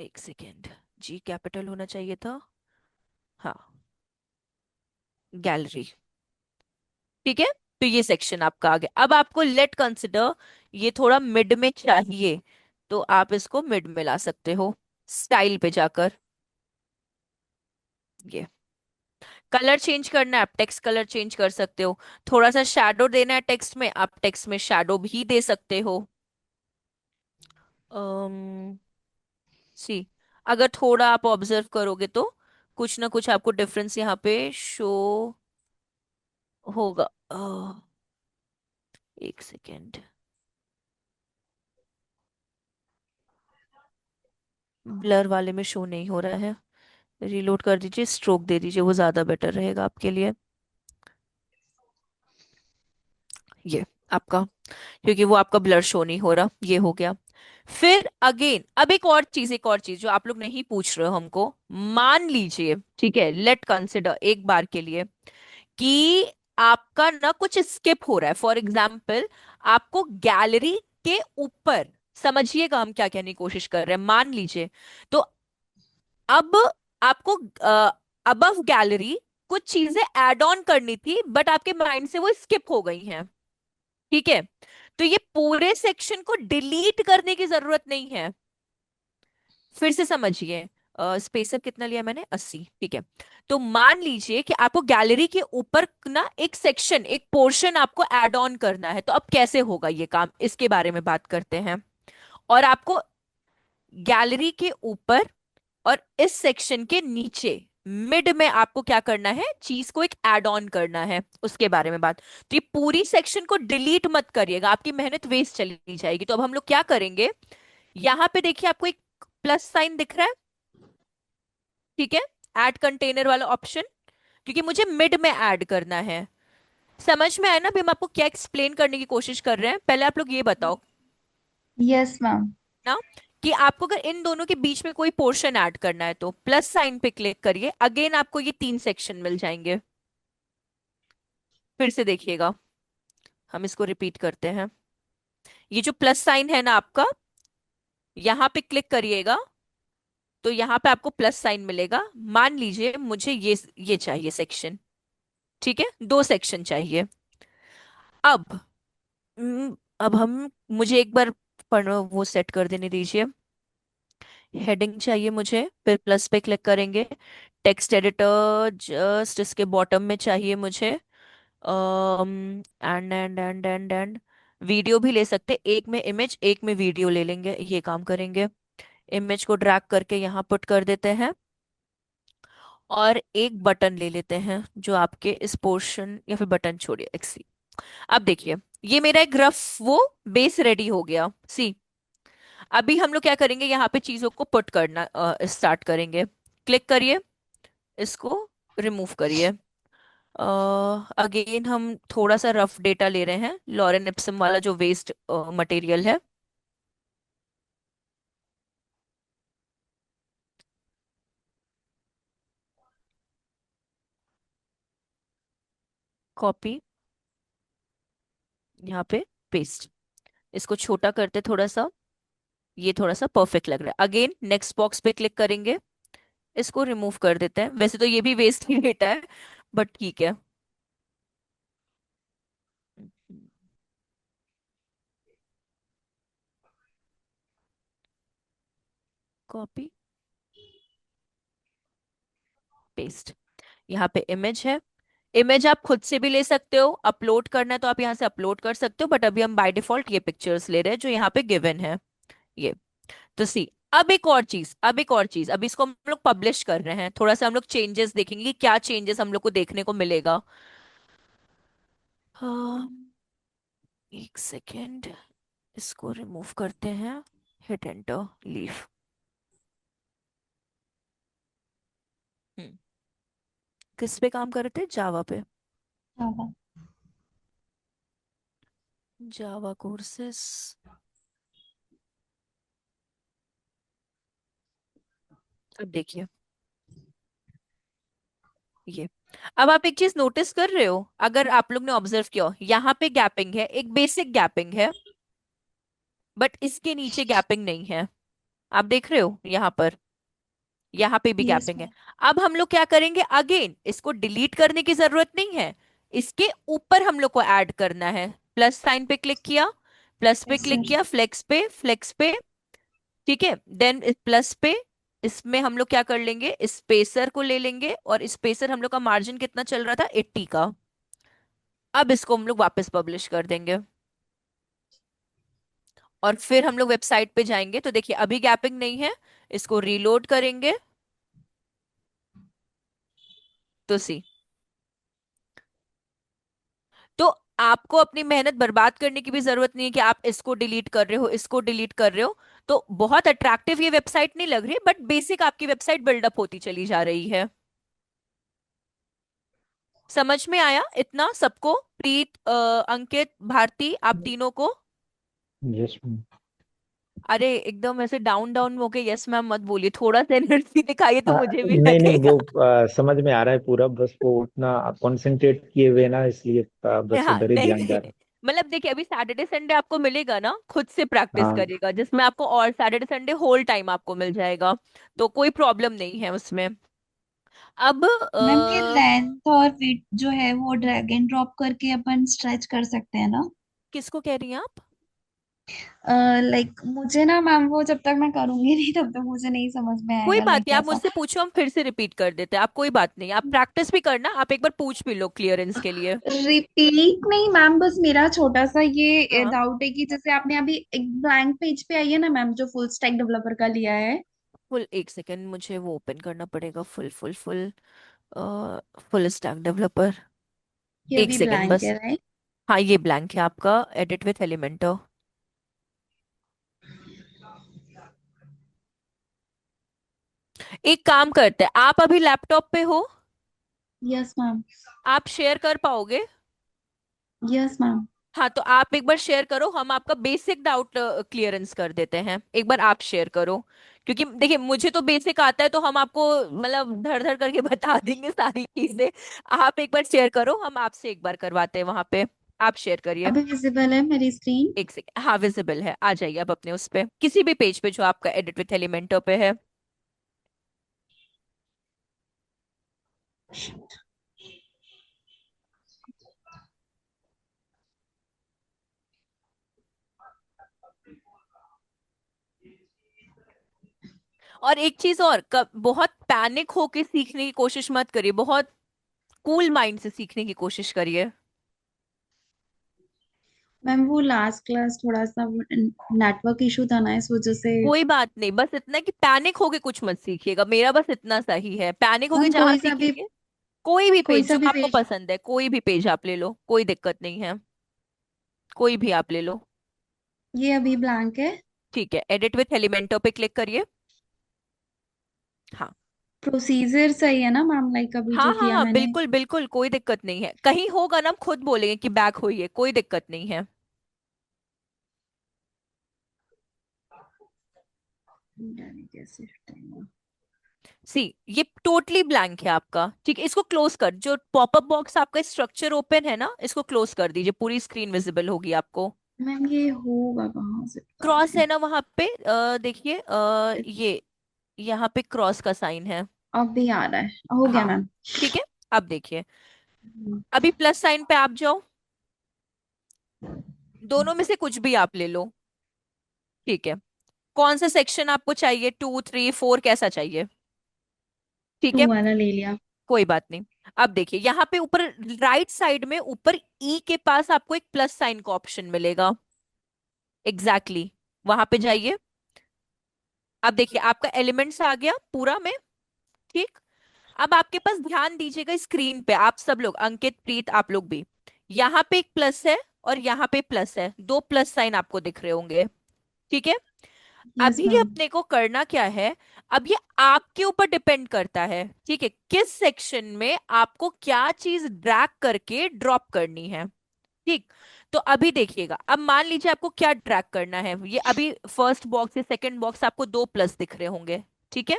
A: एक सेकेंड, जी कैपिटल होना चाहिए था, हाँ, गैलरी। ठीक है, तो ये सेक्शन आपका आ गया। अब आपको लेट कंसिडर ये थोड़ा मिड में चाहिए, तो आप इसको मिड में ला सकते हो, स्टाइल पे जाकर। ये कलर चेंज करना है, आप टेक्स्ट कलर चेंज कर सकते हो। थोड़ा सा शैडो देना है टेक्स्ट में, आप टेक्स्ट में शैडो भी दे सकते हो। सी, अगर थोड़ा आप ऑब्जर्व करोगे तो कुछ ना कुछ आपको डिफरेंस यहाँ पे शो होगा। एक सेकेंड, ब्लर वाले में शो नहीं हो रहा है, रीलोड कर दीजिए, स्ट्रोक दे दीजिए, वो ज्यादा बेटर रहेगा आपके लिए। ये आपका, क्योंकि वो आपका ब्लर शो नहीं हो रहा, ये हो गया। फिर अगेन, अब एक और चीज जो आप लोग नहीं पूछ रहे हो हमको, मान लीजिए, ठीक है, लेट कंसिडर एक बार के लिए कि आपका ना कुछ स्किप हो रहा है। फॉर एग्जाम्पल, आपको गैलरी के ऊपर, समझिएगा हम क्या कहने की कोशिश कर रहे हैं, मान लीजिए, तो अब आपको अबव गैलरी कुछ चीजें ऐड ऑन करनी थी, बट आपके माइंड से वो स्किप हो गई हैं। ठीक है, तो ये पूरे सेक्शन को डिलीट करने की जरूरत नहीं है। फिर से समझिए, स्पेसर कितना लिया मैंने, 80, ठीक है। तो मान लीजिए कि आपको गैलरी के ऊपर ना एक सेक्शन, एक पोर्शन आपको ऐड ऑन करना है, तो अब कैसे होगा ये काम, इसके बारे में बात करते हैं। और आपको गैलरी के ऊपर और इस सेक्शन के नीचे मिड में आपको क्या करना है, चीज को एक ऐड ऑन करना है, उसके बारे में बात। तो ये पूरी सेक्शन को डिलीट मत करिएगा, आपकी मेहनत वेस्ट चली जाएगी। तो अब हम लोग क्या करेंगे, यहां पे देखिए आपको एक प्लस साइन दिख रहा है, ठीक है, ऐड कंटेनर वाला ऑप्शन, क्योंकि मुझे मिड में ऐड करना है। समझ में आया ना अभी हम आपको क्या एक्सप्लेन करने की कोशिश कर रहे हैं? पहले आप लोग ये बताओ
C: यस मैम।
A: ना, कि आपको अगर इन दोनों के बीच में कोई पोर्शन ऐड करना है तो प्लस साइन पे क्लिक करिए, अगेन आपको ये 3 सेक्शन मिल जाएंगे। फिर से देखिएगा, हम इसको रिपीट करते हैं। ये जो प्लस साइन है ना आपका, यहां पे क्लिक करिएगा, तो यहां पे आपको प्लस साइन मिलेगा। मान लीजिए मुझे ये चाहिए सेक्शन, ठीक है, 2 सेक्शन चाहिए। अब अब हम, मुझे एक बार पढ़ वो सेट कर देने दीजिए। हेडिंग चाहिए मुझे, फिर प्लस पे क्लिक करेंगे, टेक्स्ट एडिटर जस्ट इसके बॉटम में चाहिए मुझे। एंड वीडियो भी ले सकते, एक में इमेज एक में वीडियो ले लेंगे, ये काम करेंगे। इमेज को ड्रैग करके यहाँ पुट कर देते हैं, और एक बटन ले लेते हैं जो आपके इस पोर्शन, या फिर बटन छोड़िए, एक्सी। अब देखिए, ये मेरा एक रफ वो बेस रेडी हो गया, सी। अभी हम लोग क्या करेंगे, यहाँ पे चीजों को पुट करना स्टार्ट करेंगे। क्लिक करिए, इसको रिमूव करिए। अगेन हम थोड़ा सा रफ डेटा ले रहे हैं, लॉरेन इप्सम वाला जो वेस्ट मटेरियल है। कॉपी, यहाँ पे पेस्ट, इसको छोटा करते थोड़ा सा, ये थोड़ा सा परफेक्ट लग रहा है। अगेन नेक्स्ट बॉक्स पे क्लिक करेंगे, इसको रिमूव कर देते हैं, वैसे तो ये भी वेस्ट ही डेटा है, बट ठीक है। कॉपी, पेस्ट, यहाँ पे इमेज है। इमेज आप खुद से भी ले सकते हो, अपलोड करना है तो आप यहाँ से अपलोड कर सकते हो, बट अभी हम बाय डिफॉल्ट ये पिक्चर्स ले रहे हैं जो यहाँ पे गिवन है, ये। तो सी, अब एक और चीज, अब इसको हम लोग पब्लिश कर रहे हैं, थोड़ा सा हम लोग चेंजेस देखेंगे कि क्या चेंजेस हम लोग को देखने को मिलेगा। हाँ, एक सेकेंड, इसको रिमूव करते हैं, हिट एंटर, लीव। हम्म, किस पे काम कर रहे थे, जावा पे।
C: हाँ।
A: जावा कोर्सेस। अब देखिए ये, अब आप एक चीज नोटिस कर रहे हो, अगर आप लोग ने ऑब्जर्व किया हो, यहाँ पे गैपिंग है, एक बेसिक गैपिंग है, बट इसके नीचे गैपिंग नहीं है। आप देख रहे हो यहाँ पर, यहाँ पे भी
C: यस
A: गैपिंग है।
C: मैम।
A: अब हम लोग क्या करेंगे, अगेन इसको डिलीट करने की जरूरत नहीं है, इसके ऊपर हम लोग को ऐड करना है। प्लस साइन पे क्लिक किया, प्लस पे
C: यस
A: क्लिक
C: सर।
A: किया, फ्लेक्स पे, फ्लेक्स पे, ठीक है, देन प्लस पे, इसमें हम लोग क्या कर लेंगे, स्पेसर को ले लेंगे, और स्पेसर हम लोग का मार्जिन कितना चल रहा था, 80 का। अब इसको हम लोग वापस पब्लिश कर देंगे, और फिर हम लोग वेबसाइट पे जाएंगे तो देखिए अभी गैपिंग नहीं है, इसको रीलोड करेंगे तो सी, तो आपको अपनी मेहनत बर्बाद करने की भी जरूरत नहीं है कि आप इसको डिलीट कर रहे हो, इसको डिलीट कर रहे हो। तो बहुत अट्रैक्टिव ये वेबसाइट नहीं लग रही, बट बेसिक आपकी वेबसाइट बिल्डअप होती चली जा रही है। समझ में आया इतना सबको, प्रीत, अंकित, भारती, आप तीनों को?
B: Yes ma'am.
A: अरे एकदम ऐसे डाउन डाउन हो के यस मैम मत बोलिए, थोड़ा सा एनर्जी दिखाइए तो मुझे भी
B: नहीं नहीं, वो
A: लगेगा।
B: समझ में आ रहा है पूरा, बस वो उतना कंसंट्रेट किए हुए ना, इसलिए बस
A: हाँ
B: उधर ही
A: नहीं
B: ध्यान
A: नहीं
B: जा
A: नहीं,
B: रहा
A: मतलब देखिए अभी सैटरडे संडे आपको मिलेगा ना, खुद से
B: है।
A: प्रैक्टिस
B: हाँ।
A: करिएगा, जिसमें आपको, और सैटरडे संडे होल टाइम आपको मिल जाएगा, तो कोई प्रॉब्लम नहीं है उसमें। अब
C: मैम ये लेंथ और विड्थ जो है वो ड्रैग एंड ड्रॉप करके अपन स्ट्रेच कर सकते हैं ना?
A: किसको कह रही हैं आप?
C: लाइक मुझे ना मैम, वो जब तक मैं करूंगी नहीं तब तक मुझे नहीं समझ में
A: कोई
C: आएगा
A: बात
C: लाइक
A: नहीं, आप
C: ऐसा।
A: मुझसे पूछो, हम फिर से रिपीट कर देते हैं, आप कोई बात नहीं, आप प्रैक्टिस भी करना, आप एक बार पूछ भी लो क्लियरेंस के लिए।
C: रिपीट नहीं मैम, बस मेरा छोटा सा ये
A: हाँ,
C: डाउट है कि जैसे आपने अभी एक ब्लैंक पेज पे आई है ना मैम, जो फुल स्टैक डेवलपर का लिया है।
A: फुल, एक सेकेंड मुझे वो ओपन करना पड़ेगा, full full full, full stack developer.
C: ये
A: एक
C: अभी
A: सेकेंड
C: ब्लैंक
A: बस।
C: है राइट?
A: हाँ ये ब्लैंक है आपका, एडिट विथ एलिमेंटर। एक काम करते हैं, आप अभी लैपटॉप पे हो,
C: यस मैम।
A: आप शेयर कर पाओगे?
C: Yes ma'am.
A: हाँ तो आप एक बार शेयर करो, हम आपका बेसिक डाउट क्लियरेंस कर देते हैं, एक बार आप शेयर करो, क्योंकि देखिए मुझे तो बेसिक आता है, तो हम आपको मतलब धड़ धड़ करके बता देंगे सारी चीजें। आप एक बार शेयर करो, हम आपसे एक बार करवाते हैं वहां पे, आप शेयर करिए।
C: अभी विजिबल है मेरी स्क्रीन?
A: एक सेकेंड, हाँ विजिबल है, आ जाइए आप अपने उस पे, किसी भी पेज पे जो आपका एडिट विथ एलिमेंटर पे है। और एक चीज और, बहुत पैनिक होके सीखने की कोशिश मत करिए, बहुत कूल माइंड से सीखने की कोशिश करिए।
C: मैम वो लास्ट क्लास थोड़ा सा नेटवर्क इशू था ना, इस वजह से।
A: कोई बात नहीं, बस इतना कि पैनिक होके कुछ मत सीखिएगा, मेरा बस इतना सही है, पैनिक होके
C: मैम
A: जहां सीखेंगे, कोई भी
C: कोई
A: पेज
C: सा
A: जो
C: भी
A: आपको
C: पेज।
A: पसंद है, कोई भी पेज आप ले लो, कोई दिक्कत नहीं है, कोई भी आप ले लो।
C: ये अभी ब्लैंक है।
A: ठीक है, एडिट विथ एलिमेंटर पे क्लिक करिए। हाँ
C: प्रोसीजर सही है ना मैम, लाइक अभी
A: हाँ
C: जो
A: हाँ
C: किया
A: हाँ,
C: मैंने?
A: बिल्कुल बिल्कुल, कोई दिक्कत नहीं है, कहीं होगा ना हम खुद बोलेंगे कि बैक हुई है, कोई दिक्कत नहीं है।
C: कैसे हटाएंगे?
A: सी, ये टोटली ब्लैंक है आपका, ठीक है, इसको क्लोज कर, जो पॉपअप बॉक्स आपका स्ट्रक्चर ओपन है ना, इसको क्लोज कर दीजिए, पूरी स्क्रीन विजिबल होगी आपको।
C: मैम ये होगा कहाँ से पता
A: क्रॉस
C: नहीं।
A: है ना वहां पे, देखिए ये यहाँ पे क्रॉस का साइन है।
C: अब भी आ रहा है, हो गया
A: हाँ
C: मैम।
A: ठीक है, अब देखिए, अभी प्लस साइन पे आप जाओ, दोनों में से कुछ भी आप ले लो, ठीक है, कौन सा सेक्शन आपको चाहिए, 2 3 4, कैसा चाहिए? ठीक
C: टू
A: है,
C: वाला ले लिया।
A: कोई बात नहीं। अब देखिए यहाँ पे ऊपर राइट साइड में, ऊपर ई के पास आपको एक प्लस साइन का ऑप्शन मिलेगा, एग्जैक्टली वहां पे जाइए। अब देखिए आपका एलिमेंट्स आ गया पूरा में, ठीक। अब आपके पास, ध्यान दीजिएगा स्क्रीन पे, आप सब लोग, अंकित, प्रीत, आप लोग भी, यहाँ पे एक प्लस है और यहाँ पे प्लस है, दो प्लस साइन आपको दिख रहे होंगे, ठीक है।
C: यस
A: अभी
C: मैम।
A: अपने को करना क्या है, अब ये आपके ऊपर डिपेंड करता है, ठीक है, किस सेक्शन में आपको क्या चीज ड्रैग करके ड्रॉप करनी है। ठीक। तो अभी देखिएगा, अब मान लीजिए आपको क्या ड्रैग करना है, ये अभी फर्स्ट बॉक्स या सेकंड बॉक्स आपको दो प्लस दिख रहे होंगे, ठीक है,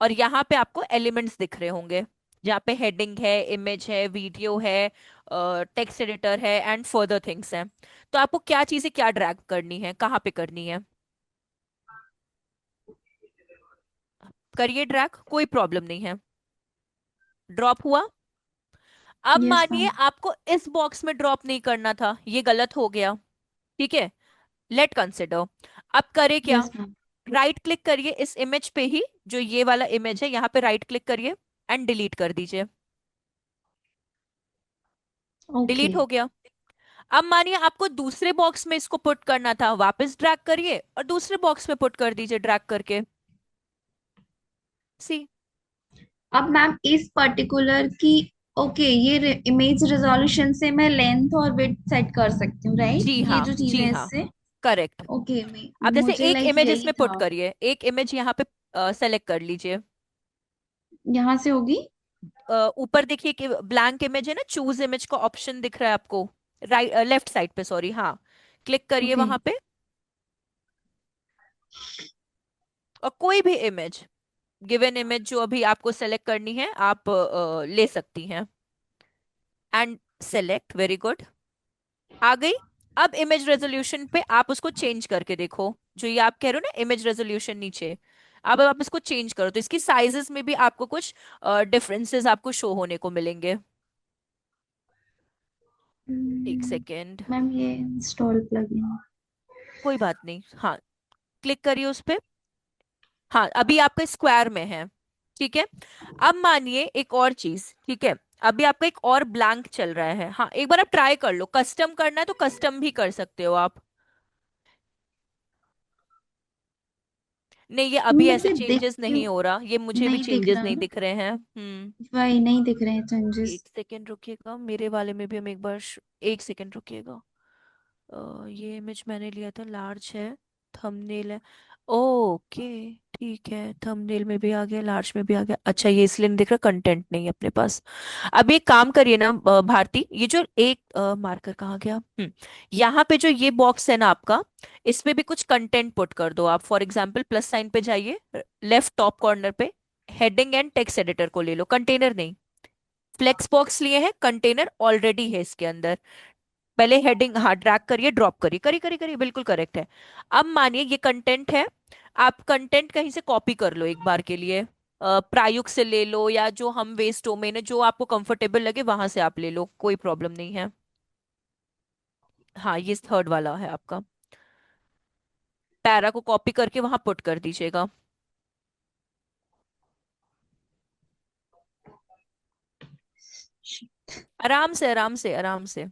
A: और यहाँ पे आपको एलिमेंट्स दिख रहे होंगे, जहाँ पे हेडिंग है, इमेज है, वीडियो है, टेक्स्ट एडिटर है एंड फर्दर थिंग्स हैं। तो आपको क्या चीजें क्या ड्रैग करनी है, कहाँ पे करनी है, करिए ड्रैग, कोई प्रॉब्लम नहीं है। ड्रॉप हुआ। अब
C: यस
A: मानिए
C: मैम।
A: आपको इस बॉक्स में ड्रॉप नहीं करना था, ये गलत हो गया, ठीक है, लेट कंसिडर। अब करे क्या,
C: यस मैम।
A: राइट क्लिक करिए इस इमेज पे ही, जो ये वाला इमेज है यहाँ पे राइट क्लिक करिए एंड डिलीट कर दीजिए।
C: ओके।
A: डिलीट हो गया। अब मानिए आपको दूसरे बॉक्स में इसको पुट करना था, वापस ड्रैग करिए और दूसरे बॉक्स में पुट कर दीजिए ड्रैग करके। सी।
C: अब मैम इस पर्टिकुलर की, ओके, ये इमेज रेजोल्यूशन से मैं लेंथ और विड्थ सेट कर सकती हूँ, राइट?
A: जी
C: ये
A: हाँ,
C: जो चीज
A: जी
C: है
A: हाँ,
C: इससे।
A: करेक्ट।
C: ओके,
A: अब जैसे
C: मुझे
A: एक
C: लाइक
A: इमेज
C: यही
A: इसमें पुट
C: था।
A: करिए, एक इमेज यहाँ पे सेलेक्ट कर लीजिए।
C: यहाँ से होगी।
A: ऊपर देखिए कि ब्लैंक इमेज है ना, चूज इमेज का ऑप्शन दिख रहा है आपको, राइट लेफ्ट साइड पे, सॉरी, हाँ, क्लिक करिए
C: ओके।
A: वहां पे और कोई भी इमेज, गिवन इमेज जो अभी आपको सेलेक्ट करनी है आप ले सकती हैं एंड सेलेक्ट, वेरी गुड, आ गई। अब इमेज रेजोल्यूशन पे आप उसको चेंज करके देखो, जो ये आप कह रहे हो ना इमेज रेजोल्यूशन नीचे, अब आप इसको चेंज करो तो इसकी साइजेस में भी आपको कुछ डिफरेंसेस आपको शो होने को मिलेंगे। एक सेकेंड,
C: मैम ये इंस्टॉल प्लगइन।
A: कोई बात नहीं, हाँ, क्लिक करिए उस पे। हाँ, अभी आपका स्क्वायर में है, ठीक है। अब मानिए एक और चीज, ठीक है, अभी आपका एक और ब्लैंक चल रहा है, हाँ, एक बार आप ट्राई कर लो, कस्टम करना है तो कस्टम भी कर सकते हो आप। नहीं, ये अभी ऐसे
C: मुझे दिख
A: चेंजेस नहीं हो रहा, ये मुझे भी
C: नहीं दिख
A: चेंजेस
C: रहा
A: नहीं
C: ना।
A: दिख रहे हैं। हम्म।
C: वही नहीं दिख रहे हैं चेंजेस।
A: एक सेकेंड रुकिएगा, मेरे वाले में भी हम एक बार एक सेकेंड रुकिएगा। ये इमेज मैंने लिया था, लार्ज है, थंबनेल है, ओके, ठीक है, थंबनेल में भी आ गया, लार्ज में भी आ गया, अच्छा ये इसलिए नहीं दिख रहा, कंटेंट नहीं है अपने पास। अब एक काम करिए ना भारती, ये जो एक मार्कर कहाँ गया, यहाँ पे जो ये बॉक्स है ना आपका, इसमें भी कुछ कंटेंट पुट कर दो आप, फॉर एग्जाम्पल प्लस साइन पे जाइए, लेफ्ट टॉप कॉर्नर पे हेडिंग एंड टेक्स्ट एडिटर को ले लो, कंटेनर नहीं, फ्लेक्स बॉक्स लिए हैं, कंटेनर ऑलरेडी है इसके अंदर। पहले हेडिंग, हाँ, ड्रैग करिए, ड्रॉप करिए, करिए करिए करिए, बिल्कुल करेक्ट है। अब मानिए ये कंटेंट है, आप कंटेंट कहीं से कॉपी कर लो एक बार के लिए, प्रायुक्त से ले लो या जो हम वेस्ट डोमेन है जो आपको कंफर्टेबल लगे वहां से आप ले लो, कोई प्रॉब्लम नहीं है। हाँ, ये थर्ड वाला है आपका, पैरा को कॉपी करके वहां पुट कर दीजिएगा। आराम से आराम से आराम से।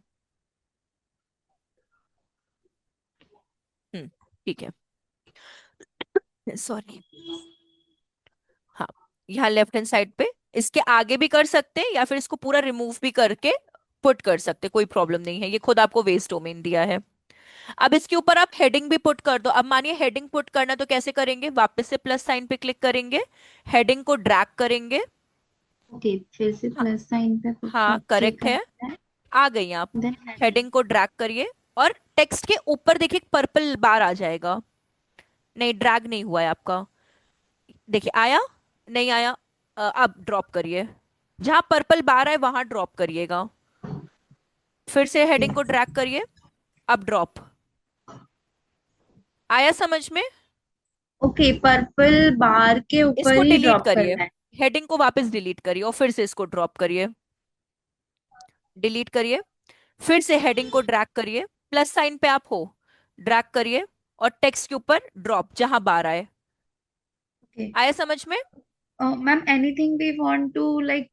A: ठीक है, सॉरी। हाँ, यहाँ लेफ्ट हैंड साइड पे, इसके आगे भी कर सकते हैं या फिर इसको पूरा रिमूव भी करके पुट कर सकते हैं, कोई प्रॉब्लम नहीं है, ये खुद आपको वेस्ट डोमेन दिया है। अब इसके ऊपर आप हेडिंग भी पुट कर दो। अब मानिए हेडिंग पुट करना तो कैसे करेंगे, वापस से प्लस साइन पे क्लिक करेंगे, हेडिंग को ड्रैग करेंगे।
C: ओके, फिर से
A: हाँ,
C: प्लस साइन पे पुट
A: हाँ,
C: करके
A: करेक्ट है,
C: करना है।
A: आ गई आप।
C: Then heading.
A: हेडिंग को ड्रैग करिए और टेक्स्ट के ऊपर देखिए पर्पल बार आ जाएगा, नहीं ड्रैग नहीं हुआ है आपका, देखिए आया, नहीं आया, अब ड्रॉप करिए, जहां पर्पल बार है वहां ड्रॉप करिएगा, फिर से
C: ओके।
A: हेडिंग को ड्रैग करिए, अब ड्रॉप, आया समझ में।
C: ओके, पर्पल बार के ऊपर
A: इसको
C: ही
A: डिलीट
C: ड्रॉप
A: करिए,
C: करना है।
A: हेडिंग को वापस डिलीट करिए और फिर से इसको ड्रॉप करिए, डिलीट करिए, फिर से हेडिंग को ड्रैग करिए, प्लस साइन पे आप हो, ड्रैग करिए और टेक्स्ट के ऊपर ड्रॉप जहां बार आए,
C: ओके
A: आया समझ में।
C: Ma'am, anything we want to like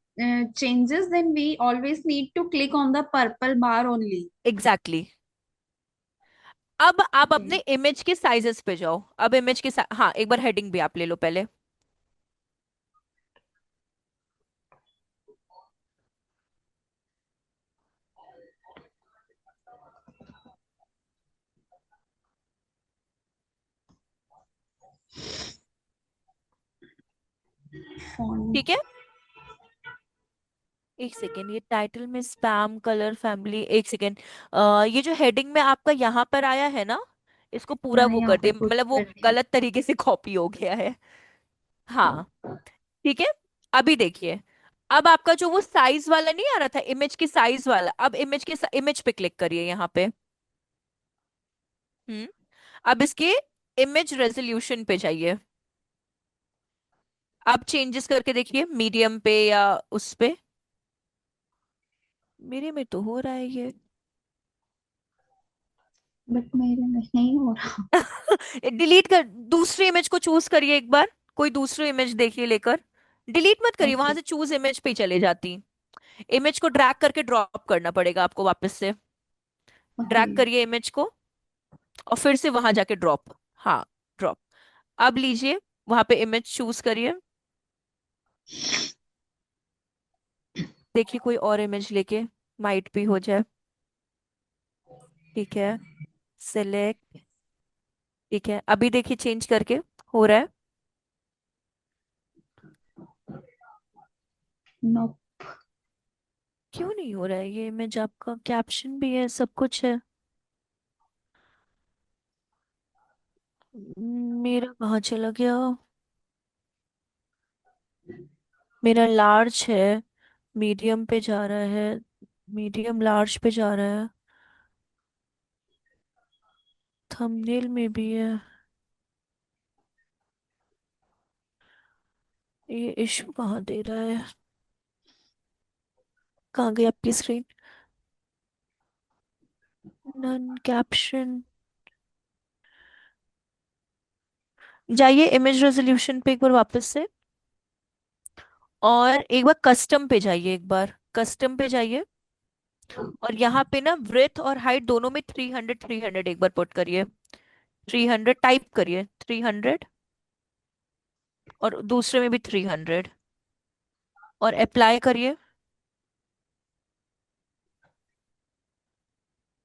C: changes, then we always need to click on the purple bar only.
A: Exactly exactly. अब आप
C: ओके।
A: अपने इमेज के साइजेस पे जाओ, अब इमेज के हाँ, एक बार हेडिंग भी आप ले लो पहले।
C: फॉन्ट।
A: ठीक है, एक सेकेंड, ये टाइटल में स्पैम कलर फैमिली, एक सेकेंड, ये जो हेडिंग में आपका यहाँ पर आया है ना, इसको पूरा
C: मैंने
A: वो
C: यहाँ
A: कर
C: पे
A: दे,
C: पुट
A: मतलब वो
C: कर दिया।
A: गलत तरीके से कॉपी हो गया है। हाँ, ठीक है। अभी देखिए, अब आपका जो वो साइज वाला नहीं आ रहा था, इमेज की साइज वाला, अब इमेज के इमेज पे क्लिक करिए यहाँ पे। हम्म, अब इसके इमेज रेजोल्यूशन पे जाइए। आप चेंजेस करके देखिए, मीडियम पे या उस पे। मेरे में तो हो रहा है ये।
C: बट मेरे में नहीं हो रहा।
A: डिलीट कर, दूसरी इमेज को चूज करिए एक बार, कोई दूसरी इमेज देखिए लेकर। डिलीट मत करिए, वहां
C: ओके।
A: से चूज इमेज पे ही चले जाती। इमेज को ड्रैग करके ड्रॉप करना पड़ेगा आपको वापस से।
C: ओके।
A: ड्रैग करिए इमेज को, और फिर से वहां जाके ड्रॉप। हाँ, ड्रॉप। अब लीजिए, वहां पे इमेज चूज करिए। देखिए कोई और इमेज लेके, माइट भी हो जाए। ठीक है, सिलेक्ट। ठीक है, अभी देखिए चेंज करके हो रहा है।
C: नो।
A: क्यों नहीं हो रहा है ये इमेज? आपका कैप्शन भी है, सब कुछ है। मेरा कहाँ चला गया? मेरा लार्ज है, मीडियम पे जा रहा है, मीडियम लार्ज पे जा रहा है, थंबनेल में भी है। ये इशू कहाँ दे रहा है? कहाँ गई आपकी स्क्रीन? None caption. जाइए इमेज रेजोल्यूशन पे एक बार वापस से, और एक बार कस्टम पे जाइए, एक बार कस्टम पे जाइए, और यहाँ पे ना ब्रेथ और हाइट दोनों में 300 300 एक बार पुट करिए। 300 टाइप करिए, 300, और दूसरे में भी 300, और अप्लाई करिए।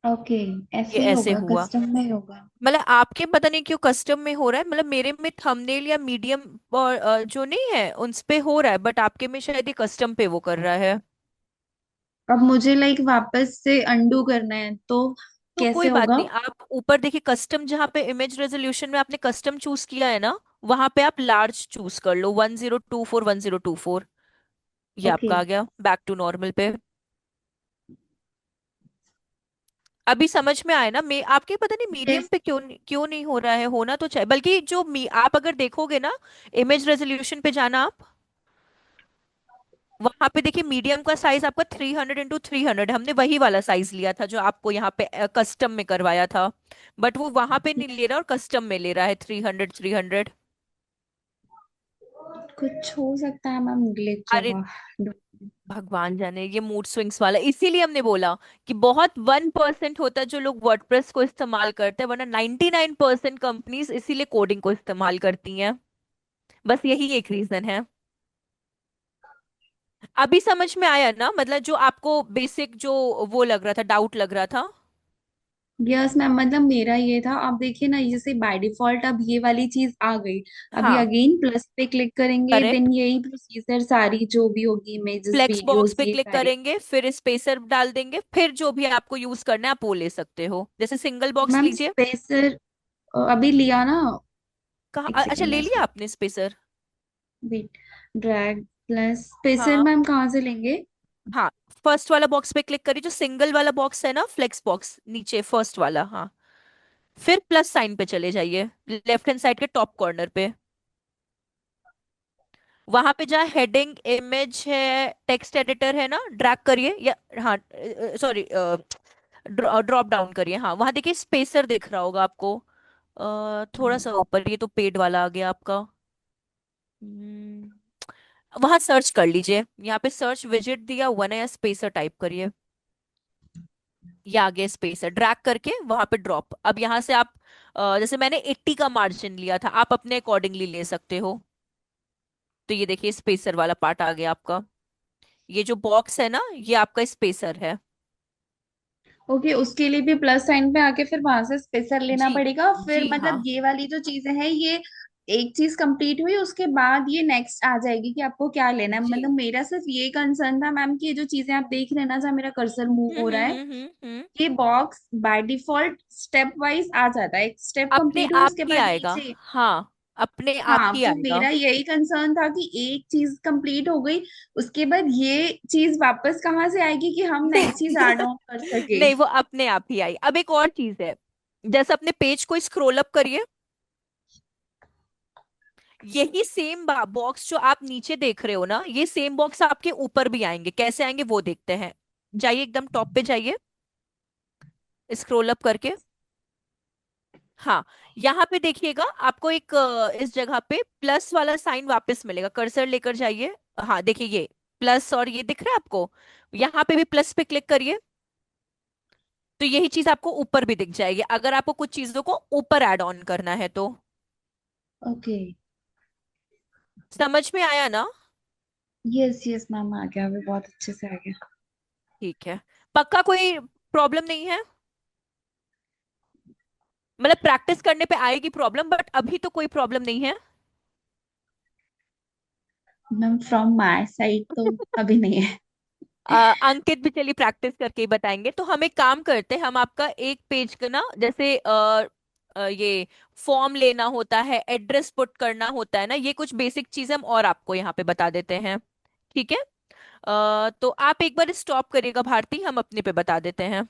C: ओके।
A: ये
C: ऐसे ही
A: ऐसे
C: होगा,
A: हुआ।
C: कस्टम में ही होगा।
A: मतलब आपके पता नहीं क्यों कस्टम में हो रहा है, मतलब मेरे में थंबनेल या मीडियम और जो नहीं है उन पे हो रहा है, बट आपके में शायद ये कस्टम पे वो कर रहा है।
C: अब मुझे लाइक वापस से अंडू करना है तो
A: तो
C: कैसे
A: कोई बात
C: होगा?
A: नहीं, आप ऊपर देखिए कस्टम, जहाँ पे इमेज रेजोल्यूशन में आपने कस्टम चूज किया है ना, वहां पे आप लार्ज चूज कर लो, 1024 1024। ये
C: ओके।
A: आपका आ गया बैक टू नॉर्मल पे। अभी समझ में आया ना? आपके पता नहीं मीडियम
C: यस।
A: पे क्यों नहीं हो रहा है, होना तो चाहिए, बल्कि जो आप अगर देखोगे ना, इमेज रेजोल्यूशन पे जाना आप, वहां पे देखिए मीडियम का साइज आपका 300 × 300, हमने वही वाला साइज लिया था जो आपको यहाँ पे कस्टम में करवाया था, बट वो वहां पे नहीं ले रहा और कस्टम में ले रहा है 300 300।
C: कुछ हो सकता है मैम, ग्लिच
A: अरे
C: होगा।
A: भगवान जाने, ये मूड स्विंग्स वाला, इसीलिए हमने बोला कि बहुत 1% होता है जो लोग वर्डप्रेस को इस्तेमाल करते हैं, वरना 99% कंपनीज इसीलिए कोडिंग को इस्तेमाल करती हैं। बस यही एक रीजन है। अभी समझ में आया ना? मतलब जो आपको बेसिक जो वो लग रहा था, डाउट लग रहा था।
C: यस मैम, मतलब मेरा ये था, आप देखिए ना, जैसे बाय डिफॉल्ट अब ये वाली चीज आ गई। अभी
A: हाँ,
C: अगेन प्लस पे क्लिक करेंगे,
A: करेक्ट।
C: देन यही प्रोसीजर सारी जो भी होगी, इमेजेस
A: फ्लेक्स बॉक्स
C: वीडियोस
A: पे
C: ये
A: क्लिक
C: सारी।
A: करेंगे, फिर स्पेसर डाल देंगे, फिर जो भी आपको यूज करना है आप वो ले सकते हो, जैसे सिंगल बॉक्स
C: मैम
A: लीजिए।
C: स्पेसर अभी लिया ना।
A: कहाँ
C: एक
A: अच्छा,
C: सेकेंड मैं
A: ले लिया
C: इसको,
A: आपने spacer?
C: Wait, drag plus spacer
A: हाँ,
C: मैम कहाँ से लेंगे?
A: हाँ, फर्स्ट वाला बॉक्स पे क्लिक करिए, जो सिंगल वाला बॉक्स है ना, फ्लेक्स बॉक्स नीचे फर्स्ट वाला, हाँ। फिर प्लस साइन पे चले जाइए, लेफ्ट हैंड साइड के टॉप कॉर्नर पे। वहां पे जहाँ हेडिंग इमेज है, टेक्स्ट एडिटर है ना, ड्रैग करिए, या हाँ, सॉरी, ड्रॉप डाउन करिए, हाँ, वहां देखिए स्पेसर दिख रहा होगा आपको, थोड़ा सा ऊपर, ये तो पेड वाला आ गया आपका। वहां सर्च कर लीजिए, यहाँ पे सर्च विजिट दिया हुआ ना, या स्पेसर टाइप करिए, ये आगे स्पेस है, ड्रैग करके वहां पे ड्रॉप। अब यहाँ से आप जैसे मैंने 80 का मार्जिन लिया था, आप अपने अकॉर्डिंगली ले सकते हो। तो ये देखिए स्पेसर वाला पार्ट आ गया आपका, ये जो बॉक्स है ना, ये आपका स्पेसर है।
C: ओके, उसके लिए भी प्लस साइन पे आके फिर वहां से स्पेसर लेना
A: जी,
C: पड़ेगा, फिर
A: जी हाँ,
C: मतलब ये वाली जो चीजें हैं ये एक चीज कंप्लीट हुई उसके बाद ये नेक्स्ट आ जाएगी कि आपको क्या लेना है।
A: जी।
C: मतलब मेरा सिर्फ ये कंसर्न था मैम कि ये जो चीजें आप देख रहे हैं ना, जहाँ मेरा कर्सर मूव हो रहा है,
A: हम्म।
C: ये box by default step wise आ जाता है। एक स्टेप
A: अपने
C: कंप्लीट हुई
A: आप
C: उसके
A: ही
C: बाद
A: आएगा।
C: नीचे।
A: हाँ, अपने आप
C: हाँ,
A: ही
C: तो
A: आएगा।
C: मेरा यही कंसर्न था कि एक चीज कंप्लीट हो गई, उसके बाद ये चीज वापस कहाँ से आएगी कि हम नेक्स्ट चीज
A: नहीं
C: ऐड ऑन कर सके।
A: नहीं, वो अपने आप ही आई। अब एक और चीज है, जैसे अपने पेज को स्क्रॉल अप करिए, यही सेम बॉक्स जो आप नीचे देख रहे हो ना, ये सेम बॉक्स आपके ऊपर भी आएंगे। कैसे आएंगे वो देखते हैं। जाइए एकदम टॉप पे जाइए, स्क्रॉल अप करके। हाँ, यहाँ पे देखिएगा आपको एक इस जगह पे प्लस वाला साइन वापस मिलेगा। कर्सर लेकर जाइए। हाँ देखिए, ये प्लस और ये दिख रहा है आपको, यहाँ पे भी प्लस पे क्लिक करिए, तो यही चीज आपको ऊपर भी दिख जाएगी, अगर आपको कुछ चीजों को ऊपर ऐड ऑन करना है तो।
C: ओके।
A: समझ में आया ना?
C: यस यस मैम, आ गया, अभी बहुत अच्छे से आ गया।
A: ठीक है। पक्का कोई प्रॉब्लम नहीं है? मतलब प्रैक्टिस करने पे आएगी प्रॉब्लम, बट अभी तो कोई प्रॉब्लम नहीं है।
C: मैम फ्रॉम माय साइड तो अभी नहीं है।
A: अंकित भी चलिए प्रैक्टिस करके ही बताएंगे। तो हम एक काम करते हैं, हम आपका एक पेज का ना, जैसे ये फॉर्म लेना होता है, एड्रेस पुट करना होता है ना, ये कुछ बेसिक चीजें हम और आपको यहाँ पे बता देते हैं। ठीक है। तो आप एक बार स्टॉप करिएगा भारती, हम अपने पे बता देते हैं।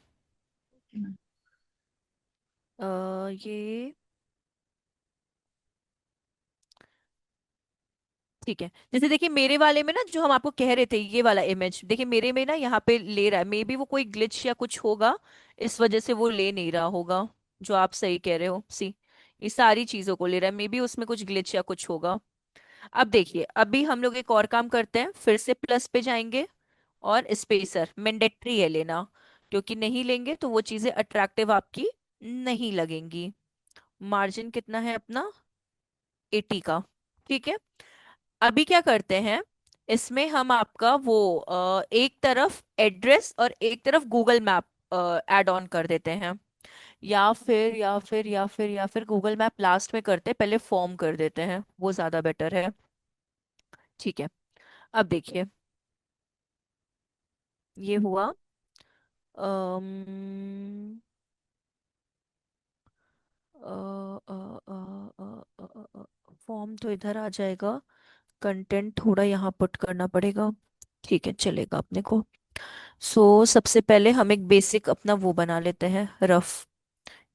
A: ये ठीक है। जैसे देखिए मेरे वाले में ना, जो हम आपको कह रहे थे, ये वाला इमेज देखिए मेरे में ना यहाँ पे ले रहा है। मे बी वो कोई ग्लिच या कुछ होगा, इस वजह से वो ले नहीं रहा होगा। जो आप सही कह रहे हो, सी ये सारी चीजों को ले रहा है, मे बी उसमें कुछ ग्लिच या कुछ होगा। अब देखिए, अभी हम लोग एक और काम करते हैं, फिर से प्लस पे जाएंगे, और स्पेसर मैंडेटरी है लेना, क्योंकि नहीं लेंगे तो वो चीजें अट्रैक्टिव आपकी नहीं लगेंगी। मार्जिन कितना है अपना? 80 का। ठीक है। अभी क्या करते हैं, इसमें हम आपका वो एक तरफ एड्रेस और एक तरफ गूगल मैप ऐड ऑन कर देते हैं। या फिर गूगल मैप लास्ट में करते हैं, पहले फॉर्म कर देते हैं, वो ज्यादा बेटर है। ठीक है। अब देखिए, ये हुआ। अम्म फॉर्म तो इधर आ जाएगा, कंटेंट थोड़ा यहाँ पुट करना पड़ेगा। ठीक है, चलेगा अपने को। सबसे पहले हम एक बेसिक अपना वो बना लेते हैं, रफ,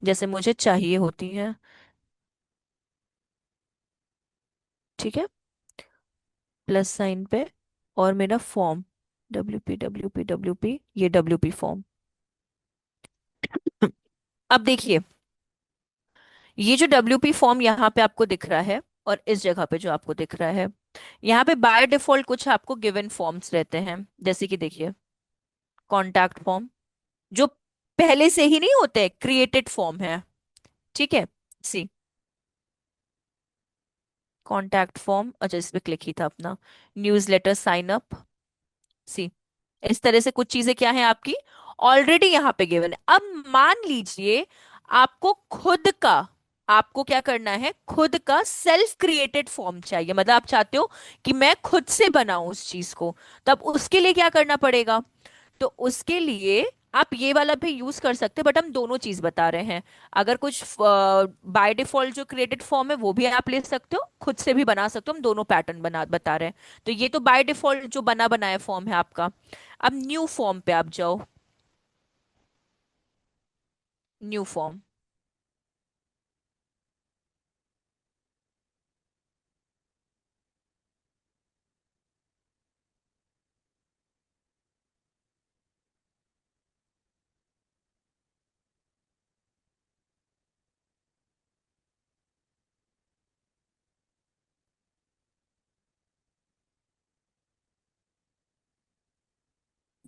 A: जैसे मुझे चाहिए होती है। ठीक है। प्लस साइन पे, और मेरा फॉर्म, WP ये WP फॉर्म। अब देखिए, ये जो WP फॉर्म यहाँ पे आपको दिख रहा है, और इस जगह पे जो आपको दिख रहा है, यहाँ पे बाय डिफॉल्ट कुछ आपको गिवन फॉर्म्स रहते हैं। जैसे कि देखिए, कॉन्टैक्ट फॉर्म, जो पहले से ही नहीं होते, क्रिएटेड फॉर्म है। ठीक है। सी कॉन्टैक्ट फॉर्म, अच्छा इस पे क्लिक ही था अपना। न्यूज़लेटर साइन अप, सी इस तरह से कुछ चीजें क्या है आपकी ऑलरेडी यहाँ पे गिवन है। अब मान लीजिए आपको खुद का, आपको क्या करना है, खुद का सेल्फ क्रिएटेड फॉर्म चाहिए, मतलब आप चाहते हो कि मैं खुद से बनाऊं उस चीज को। तब उसके लिए क्या करना पड़ेगा? तो उसके लिए आप ये वाला भी यूज कर सकते हैं, बट हम दोनों चीज बता रहे हैं। अगर कुछ बाय डिफॉल्ट जो क्रिएटेड फॉर्म है वो भी आप ले सकते हो, खुद से भी बना सकते हो, हम दोनों पैटर्न बता रहे हैं। तो ये तो बाय डिफॉल्ट जो बना बनाया फॉर्म है आपका। अब न्यू फॉर्म पे आप जाओ, न्यू फॉर्म।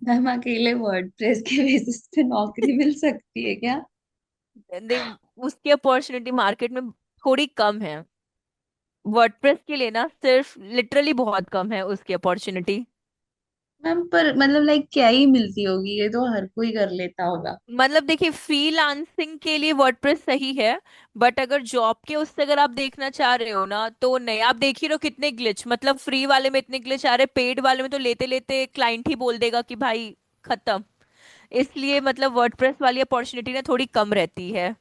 C: मैम अकेले वर्डप्रेस के बेसिस पे नौकरी मिल सकती है क्या?
A: उसकी अपॉर्चुनिटी मार्केट में थोड़ी कम है। वर्डप्रेस के लिए ना सिर्फ लिटरली बहुत कम है उसकी अपॉर्चुनिटी।
C: मैम पर मतलब लाइक क्या ही मिलती होगी, ये तो हर कोई कर लेता होगा।
A: मतलब देखिए फ्रीलांसिंग के लिए वर्डप्रेस सही है, बट अगर जॉब के उससे अगर आप देखना चाह रहे हो ना तो नहीं। आप देख ही रहो कितने ग्लिच, मतलब फ्री वाले में इतने ग्लिच आ रहे, पेड वाले में तो लेते लेते क्लाइंट ही बोल देगा कि भाई खत्म। इसलिए मतलब वर्डप्रेस वाली अपॉर्चुनिटी ना थोड़ी कम रहती है।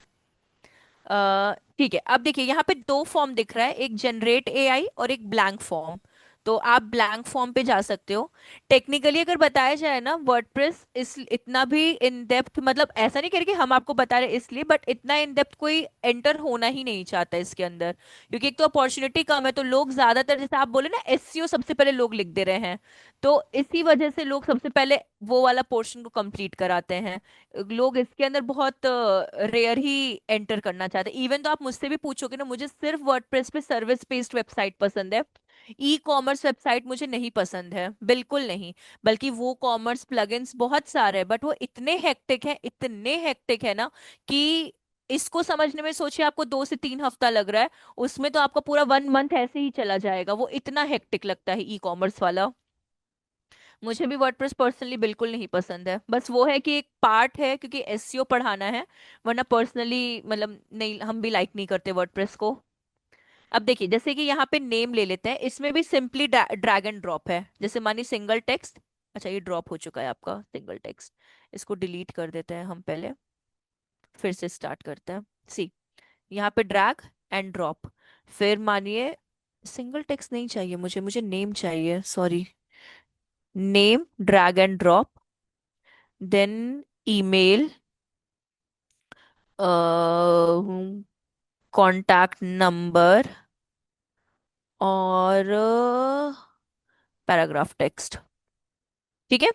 A: ठीक है, अब देखिए यहाँ पे दो फॉर्म दिख रहा है, एक जनरेट एआई और एक ब्लैंक फॉर्म। तो आप ब्लैंक फॉर्म पे जा सकते हो। टेक्निकली अगर बताया जाए ना, वर्डप्रेस इस इतना भी इन डेप्थ, मतलब ऐसा नहीं कह रहे कि हम आपको बता रहे इसलिए, बट इतना इन डेप्थ कोई एंटर होना ही नहीं चाहता इसके अंदर, क्योंकि एक तो अपॉर्चुनिटी कम है, तो लोग ज्यादातर जैसे आप बोले ना एसईओ सबसे पहले लोग लिख दे रहे हैं, तो इसी वजह से लोग सबसे पहले वो वाला पोर्शन को कंप्लीट कराते हैं। लोग इसके अंदर बहुत रेयर ही एंटर करना चाहते हैं। इवन तो आप मुझसे भी पूछोगे ना, मुझे सिर्फ वर्डप्रेस पे सर्विस बेस्ड वेबसाइट पसंद है, ई कॉमर्स वेबसाइट मुझे नहीं पसंद है, बिल्कुल नहीं। बल्कि वो कॉमर्स प्लगइन्स बहुत सारे हैं, बट वो इतने हेक्टिक हैं, इतने हेक्टिक है ना कि इसको समझने में सोचिए आपको 2 से 3 हफ्ता लग रहा है, उसमें तो आपका पूरा 1 मंथ ऐसे ही चला जाएगा, वो इतना हेक्टिक लगता है ई कॉमर्स वाला। मुझे भी वर्डप्रेस पर्सनली बिल्कुल नहीं पसंद है, बस वो है कि एक पार्ट है क्योंकि एसईओ पढ़ाना है, वरना पर्सनली मतलब नहीं, हम भी लाइक नहीं करते वर्डप्रेस को। अब देखिए जैसे कि यहाँ पे नेम ले लेते हैं, इसमें भी सिंपली ड्रैग एंड ड्रॉप है, जैसे मानिए सिंगल टेक्स्ट। अच्छा ये ड्रॉप हो चुका है आपका सिंगल टेक्स्ट, इसको डिलीट कर देते हैं हम पहले, फिर से स्टार्ट करते हैं। सी, यहाँ पे ड्रैग एंड ड्रॉप, फिर मानिए सिंगल टेक्स्ट नहीं चाहिए मुझे, मुझे नेम चाहिए, sorry. Name, drag and drop, then email, contact number, और पैराग्राफ टेक्स्ट। ठीक है,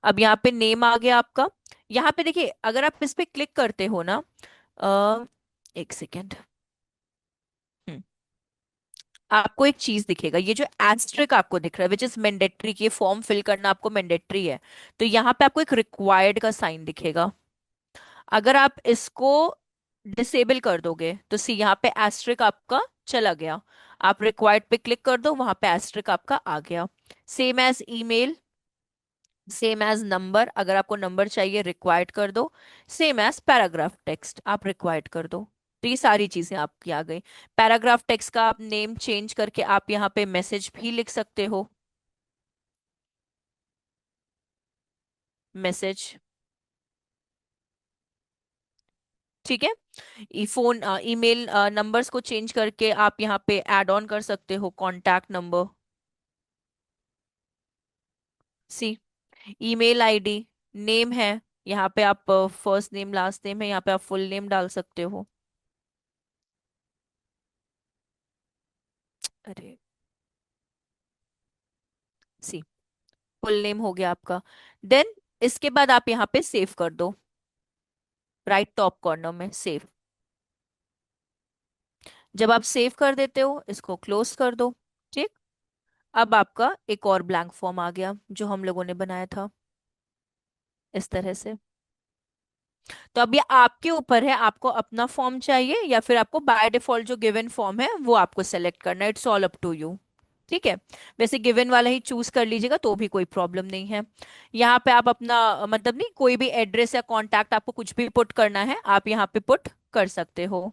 A: अब यहाँ पे नेम आ गया आपका। यहाँ पे देखिए अगर आप इस पे क्लिक करते हो ना, अ, एक सेकेंड, आपको एक चीज दिखेगा, ये जो एस्ट्रिक आपको दिख रहा है विच इज मैंडेटरी, कि ये फॉर्म फिल करना आपको मैंडेटरी है, तो यहाँ पे आपको एक रिक्वायर्ड का साइन दिखेगा। अगर आप इसको डिसेबल कर दोगे तो सी यहाँ पे एस्ट्रिक आपका चला गया। आप रिक्वायर्ड पे क्लिक कर दो, वहां पे एस्ट्रिक आपका आ गया। Same as email, same as number, अगर आपको नंबर चाहिए रिक्वायर्ड कर दो। सेम एज पैराग्राफ टेक्स्ट, आप रिक्वायर्ड कर दो। तो ये सारी चीजें आपकी आ गई। पैराग्राफ टेक्स्ट का आप नेम चेंज करके आप यहाँ पे मैसेज भी लिख सकते हो, मैसेज। ठीक है, फोन ईमेल नंबर्स को चेंज करके आप यहाँ पे ऐड ऑन कर सकते हो कॉन्टैक्ट नंबर। सी, ईमेल आईडी, नेम है, यहाँ पे आप फर्स्ट नेम लास्ट नेम है, यहाँ पे आप फुल नेम डाल सकते हो। अरे, सी, फुल नेम हो गया आपका। देन इसके बाद आप यहाँ पे सेव कर दो, राइट टॉप कॉर्नर में सेव। जब आप सेव कर देते हो इसको क्लोज कर दो। ठीक, अब आपका एक और ब्लैंक फॉर्म आ गया जो हम लोगों ने बनाया था इस तरह से। तो अब ये आपके ऊपर है, आपको अपना फॉर्म चाहिए या फिर आपको बाय डिफॉल्ट जो गिवन फॉर्म है वो आपको सेलेक्ट करना है, it's all up to you. ठीक है, वैसे गिवन वाला ही चूज कर लीजिएगा तो भी कोई प्रॉब्लम नहीं है। यहाँ पे आप अपना मतलब नहीं, कोई भी एड्रेस या कांटेक्ट आपको कुछ भी पुट करना है आप यहाँ पे पुट कर सकते हो।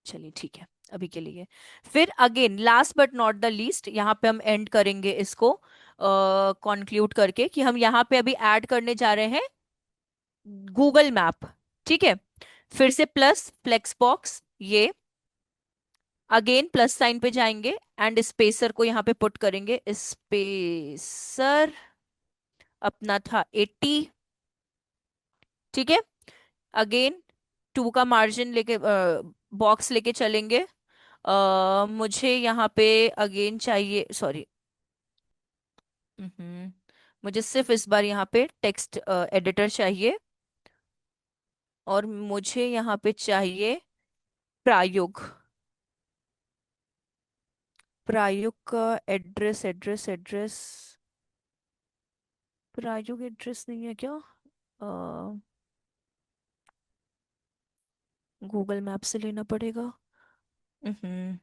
A: चलिए ठीक है अभी के लिए। फिर again last but not the least, यहाँ पे हम एंड करेंगे इसको कंक्लूड करके कि हम यहाँ पे अभी ऐड करने जा रहे हैं गूगल मैप। ठीक है, फिर से प्लस फ्लेक्स बॉक्स, ये अगेन प्लस साइन पे जाएंगे एंड स्पेसर को यहाँ पे पुट करेंगे, स्पेसर अपना था 80। ठीक है, अगेन 2 का मार्जिन लेके बॉक्स लेके चलेंगे। मुझे यहाँ पे अगेन चाहिए, सॉरी, मुझे सिर्फ इस बार यहाँ पे टेक्स्ट एडिटर चाहिए, और मुझे यहाँ पे चाहिए प्रायुग। प्रायुग का एड्रेस एड्रेस एड्रेस प्रायोगिक एड्रेस नहीं है क्या? गूगल मैप से लेना पड़ेगा। हम्म।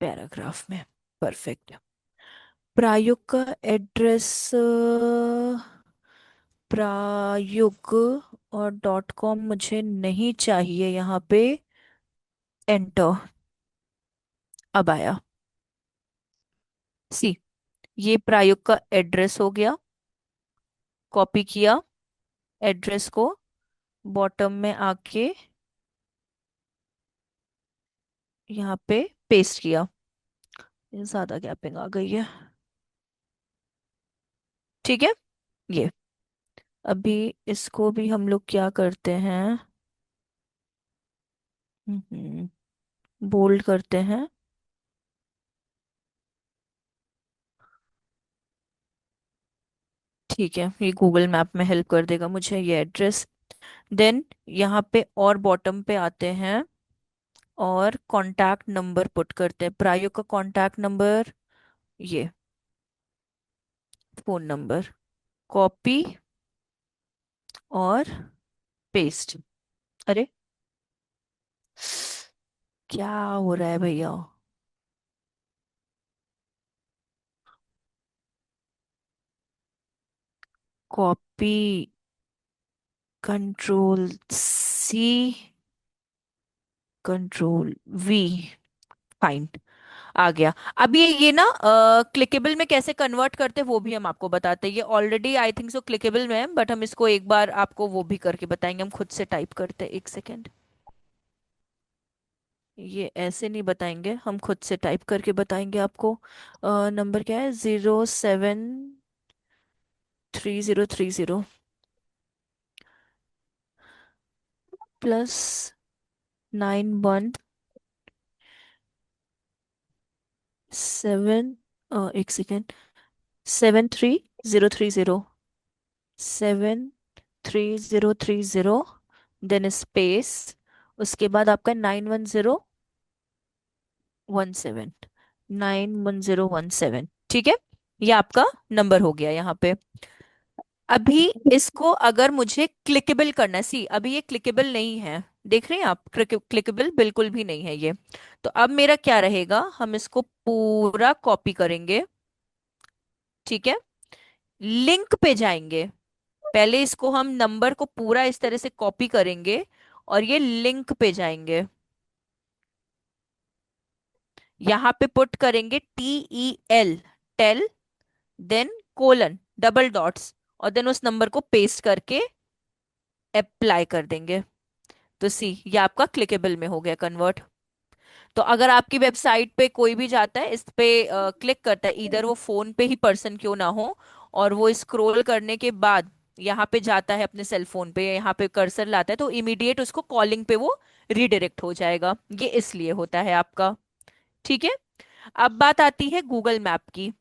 A: पैराग्राफ में। परफेक्ट। प्रायुक्त का एड्रेस, प्रायुक्त और डॉट कॉम मुझे नहीं चाहिए यहाँ पे। एंटर। अब आया। सी, ये प्रायुक्त का एड्रेस हो गया। कॉपी किया एड्रेस को, बॉटम में आके यहाँ पे पेस्ट किया। ये ज्यादा गैपिंग आ गई है। ठीक है। ये अभी इसको भी हम लोग क्या करते हैं, बोल्ड करते हैं। ठीक है, ये गूगल मैप में हेल्प कर देगा मुझे ये एड्रेस। देन यहाँ पे और बॉटम पे आते हैं और कांटेक्ट नंबर पुट करते हैं, प्रायो का कांटेक्ट नंबर, ये फोन नंबर। कॉपी और पेस्ट। अरे, क्या हो रहा है भैया? Copy, control C, control V. Fine, आ गया। अब ये ना क्लिकेबल में कैसे कन्वर्ट करते हैं वो भी हम आपको बताते हैं। ये already I think so clickable में है, बट हम इसको एक बार आपको वो भी करके बताएंगे। हम खुद से टाइप करते हैं, एक सेकेंड। ये ऐसे नहीं बताएंगे, हम खुद से टाइप करके बताएंगे आपको। नंबर क्या है? 073030 +91 7, एक सेकेंड, 73030 देन स्पेस, उसके बाद आपका 91017। ठीक है, ये आपका नंबर हो गया यहाँ पे। अभी इसको अगर मुझे क्लिकेबल करना है, सी अभी ये क्लिकेबल नहीं है, देख रहे हैं आप? क्लिकेबल बिल्कुल भी नहीं है ये। तो अब मेरा क्या रहेगा, हम इसको पूरा कॉपी करेंगे। ठीक है, लिंक पे जाएंगे। पहले इसको हम नंबर को पूरा इस तरह से कॉपी करेंगे और ये लिंक पे जाएंगे। यहाँ पे पुट करेंगे TEL, tel, then colon, double dots, और देन उस नंबर को पेस्ट करके अप्लाई कर देंगे। तो सी, ये आपका क्लिकेबल में हो गया कन्वर्ट। तो अगर आपकी वेबसाइट पे कोई भी जाता है, इस पे क्लिक करता है, इधर वो फोन पे ही पर्सन क्यों ना हो, और वो स्क्रॉल करने के बाद यहाँ पे जाता है अपने सेल फोन पे, यहाँ पे कर्सर लाता है, तो इमीडिएट उसको कॉलिंग पे वो रीडायरेक्ट हो जाएगा। ये इसलिए होता है आपका। ठीक है। अब बात आती है गूगल मैप की।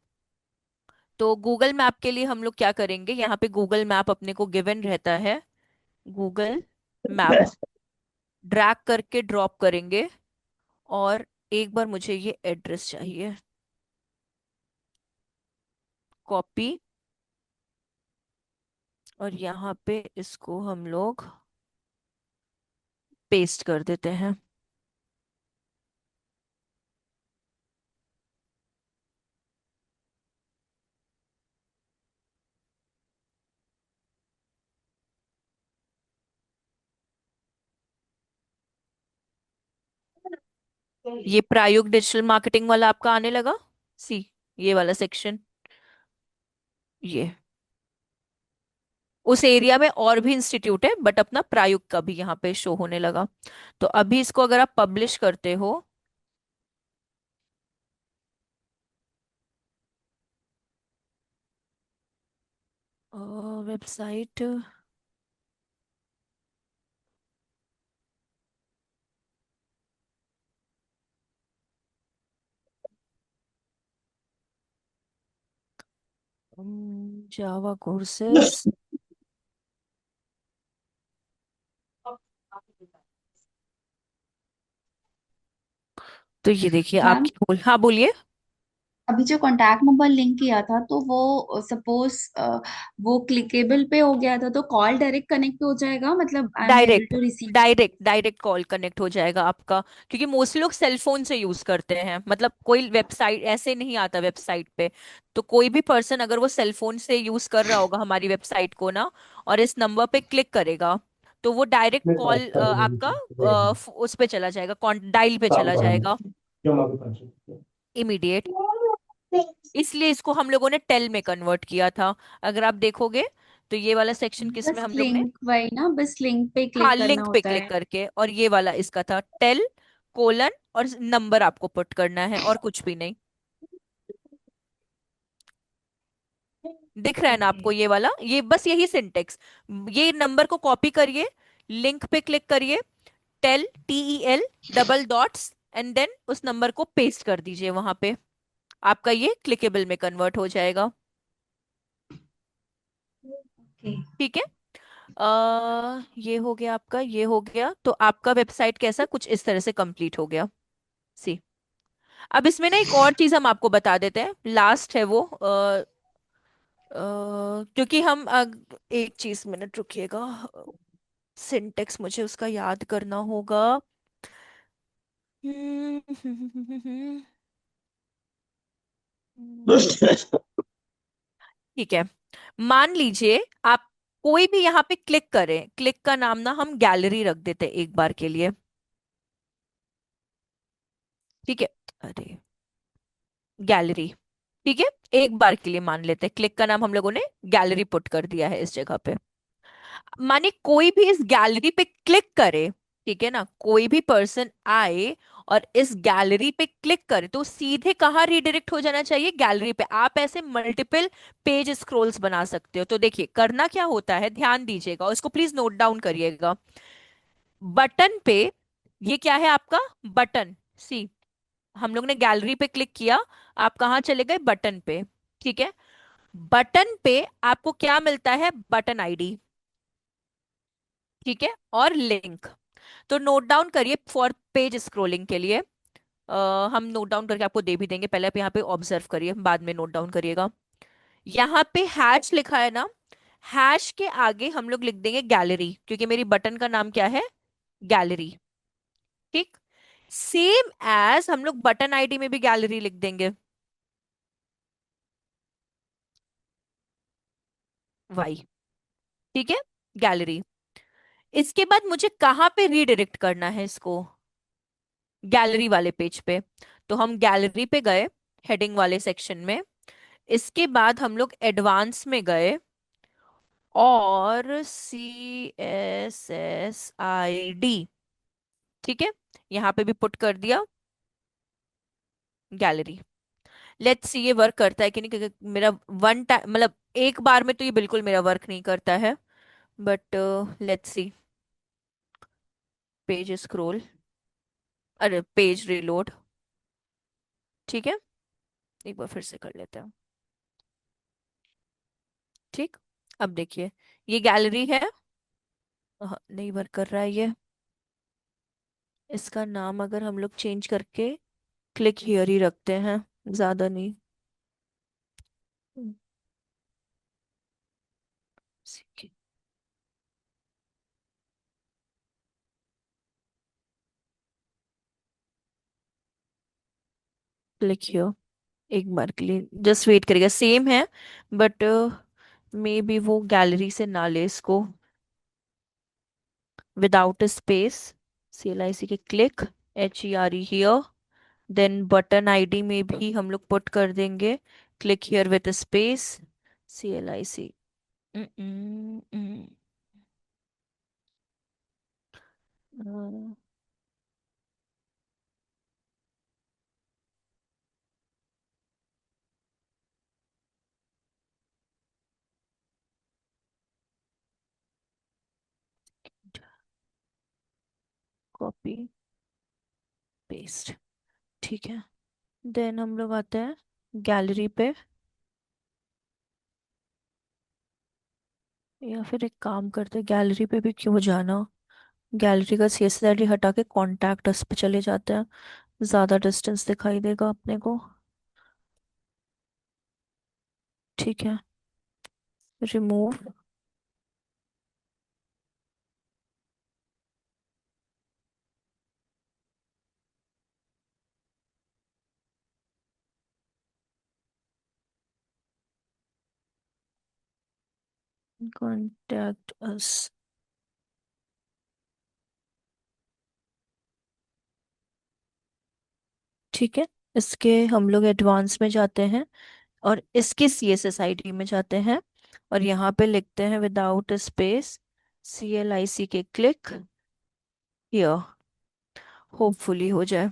A: तो गूगल मैप के लिए हम लोग क्या करेंगे, यहाँ पे गूगल मैप अपने को गिवन रहता है। गूगल मैप ड्रैग करके ड्रॉप करेंगे, और एक बार मुझे ये एड्रेस चाहिए। कॉपी, और यहाँ पे इसको हम लोग पेस्ट कर देते हैं। ये प्रायोगिक डिजिटल मार्केटिंग वाला आपका आने लगा। सी, ये वाला सेक्शन, ये उस एरिया में और भी इंस्टीट्यूट है, बट अपना प्रायुक्त का भी यहाँ पे शो होने लगा। तो अभी इसको अगर आप पब्लिश करते हो, वेबसाइट, जावा कोर्सेस। तो ये देखिए
C: मैम,
A: आपकी हाँ बोलिए।
C: अभी जो कॉन्टैक्ट नंबर लिंक किया था तो वो सपोज वो क्लिकेबल पे हो गया था तो कॉल डायरेक्ट कनेक्ट हो जाएगा, मतलब I am able
A: direct
C: to receive.
A: Direct call connect हो जाएगा आपका, क्योंकि मोस्टली लोग सेल फोन से यूज करते हैं, मतलब कोई वेबसाइट ऐसे नहीं आता वेबसाइट पे। तो कोई भी पर्सन अगर वो सेल फोन से यूज कर रहा होगा हमारी वेबसाइट को ना, और इस नंबर पे क्लिक करेगा, तो वो डायरेक्ट कॉल आपका उस पे चला जाएगा, डायल पे चला जाएगा, इमीडिएट। इसलिए इसको हम लोगों ने टेल में कन्वर्ट किया था। अगर आप देखोगे तो ये वाला सेक्शन किस में
C: बस
A: हम लोग ने,
C: लिंक, वही ना, बस लिंक पे
A: हाँ
C: क्लिक करना
A: लिंक पे
C: होता
A: क्लिक
C: है।
A: करके, और ये वाला इसका था टेल कोलन और नंबर आपको पुट करना है और कुछ भी नहीं। दिख रहा है ना
C: ओके।
A: आपको ये वाला, ये बस यही सिंटेक्स। ये नंबर को कॉपी करिए, लिंक पे क्लिक करिए, TEL double dots, and then उस नंबर को पेस्ट कर दीजिए वहां पे, आपका ये क्लिकेबल में कन्वर्ट हो जाएगा।
C: ओके।
A: ठीक है। ये हो गया आपका, ये हो गया, तो आपका वेबसाइट कैसा कुछ इस तरह से कंप्लीट हो गया। सी, अब इसमें ना एक और चीज हम आपको बता देते हैं, लास्ट है वो क्योंकि हम एक चीज, मिनट रुकिएगा, सिंटेक्स मुझे उसका याद करना होगा। ठीक है। मान लीजिए आप कोई भी यहाँ पे क्लिक करें, क्लिक का नाम ना हम गैलरी रख देते हैं एक बार के लिए। ठीक है। अरे, गैलरी। ठीक है, एक बार के लिए मान लेते हैं क्लिक का नाम हम लोगों ने गैलरी पुट कर दिया है इस जगह पे। माने कोई भी इस गैलरी पे क्लिक करे, ठीक है ना, कोई भी पर्सन आए और इस गैलरी पे क्लिक करे तो सीधे कहाँ रिडायरेक्ट हो जाना चाहिए, गैलरी पे। आप ऐसे मल्टीपल पेज स्क्रॉल्स बना सकते हो। तो देखिए करना क्या होता है, ध्यान दीजिएगा और इसको प्लीज नोट डाउन करिएगा। बटन पे, ये क्या है आपका बटन, सी, हम लोग ने गैलरी पे क्लिक किया, आप कहाँ चले गए, बटन पे। ठीक है। बटन पे आपको क्या मिलता है, बटन आईडी। ठीक है, और लिंक। तो नोट डाउन करिए फॉर पेज स्क्रॉलिंग के लिए। हम नोट डाउन करके आपको दे भी देंगे, पहले आप यहाँ पे ऑब्जर्व करिए, बाद में नोट डाउन करिएगा। यहाँ पे हैश लिखा है ना, हैश के आगे हम लोग लिख देंगे गैलरी, क्योंकि मेरी बटन का नाम क्या है, गैलरी। ठीक। सेम एज हम लोग बटन आईडी में भी गैलरी लिख देंगे, वाई। ठीक है, गैलरी। इसके बाद मुझे कहाँ पे रीडायरेक्ट करना है इसको, गैलरी वाले पेज पे। तो हम गैलरी पे गए, हेडिंग वाले सेक्शन में। इसके बाद हम लोग एडवांस में गए और CSSID, ठीक है, यहाँ पे भी पुट कर दिया गैलरी। लेट्स सी ये वर्क करता है कि नहीं, क्योंकि मेरा वन टाइम मतलब एक बार में तो ये बिल्कुल मेरा वर्क नहीं करता है, but let's see. Page scroll, अरे पेज रीलोड। ठीक है, एक बार फिर से कर लेते हैं। ठीक। अब देखिए ये गैलरी है, नहीं वर्क कर रहा है ये। इसका नाम अगर हम लोग चेंज करके क्लिक हियर ही रखते हैं, ज्यादा नहीं। क्लिक हियर, एक बार के लिए जस्ट वेट करेगा, सेम है, बट मे बी वो गैलरी से ना ले इसको, without space, CLIC K click, HERE here, then button ID में भी हम लोग पुट कर देंगे click here with space, CLIC। Copy paste. ठीक है, देन हम लोग आते हैं गैलरी पे। या फिर एक काम करते, गैलरी पे भी क्यों जाना, गैलरी का सीएसएसआईडी हटा के कॉन्टैक्ट पे चले जाते हैं, ज्यादा डिस्टेंस दिखाई देगा अपने को। ठीक है, रिमूव। Contact us. ठीक है, इसके हम लोग एडवांस में जाते हैं और इसके सीएसएसआईडी में जाते हैं, और यहाँ पे लिखते हैं without space CLIC K click here. Hopefully हो जाए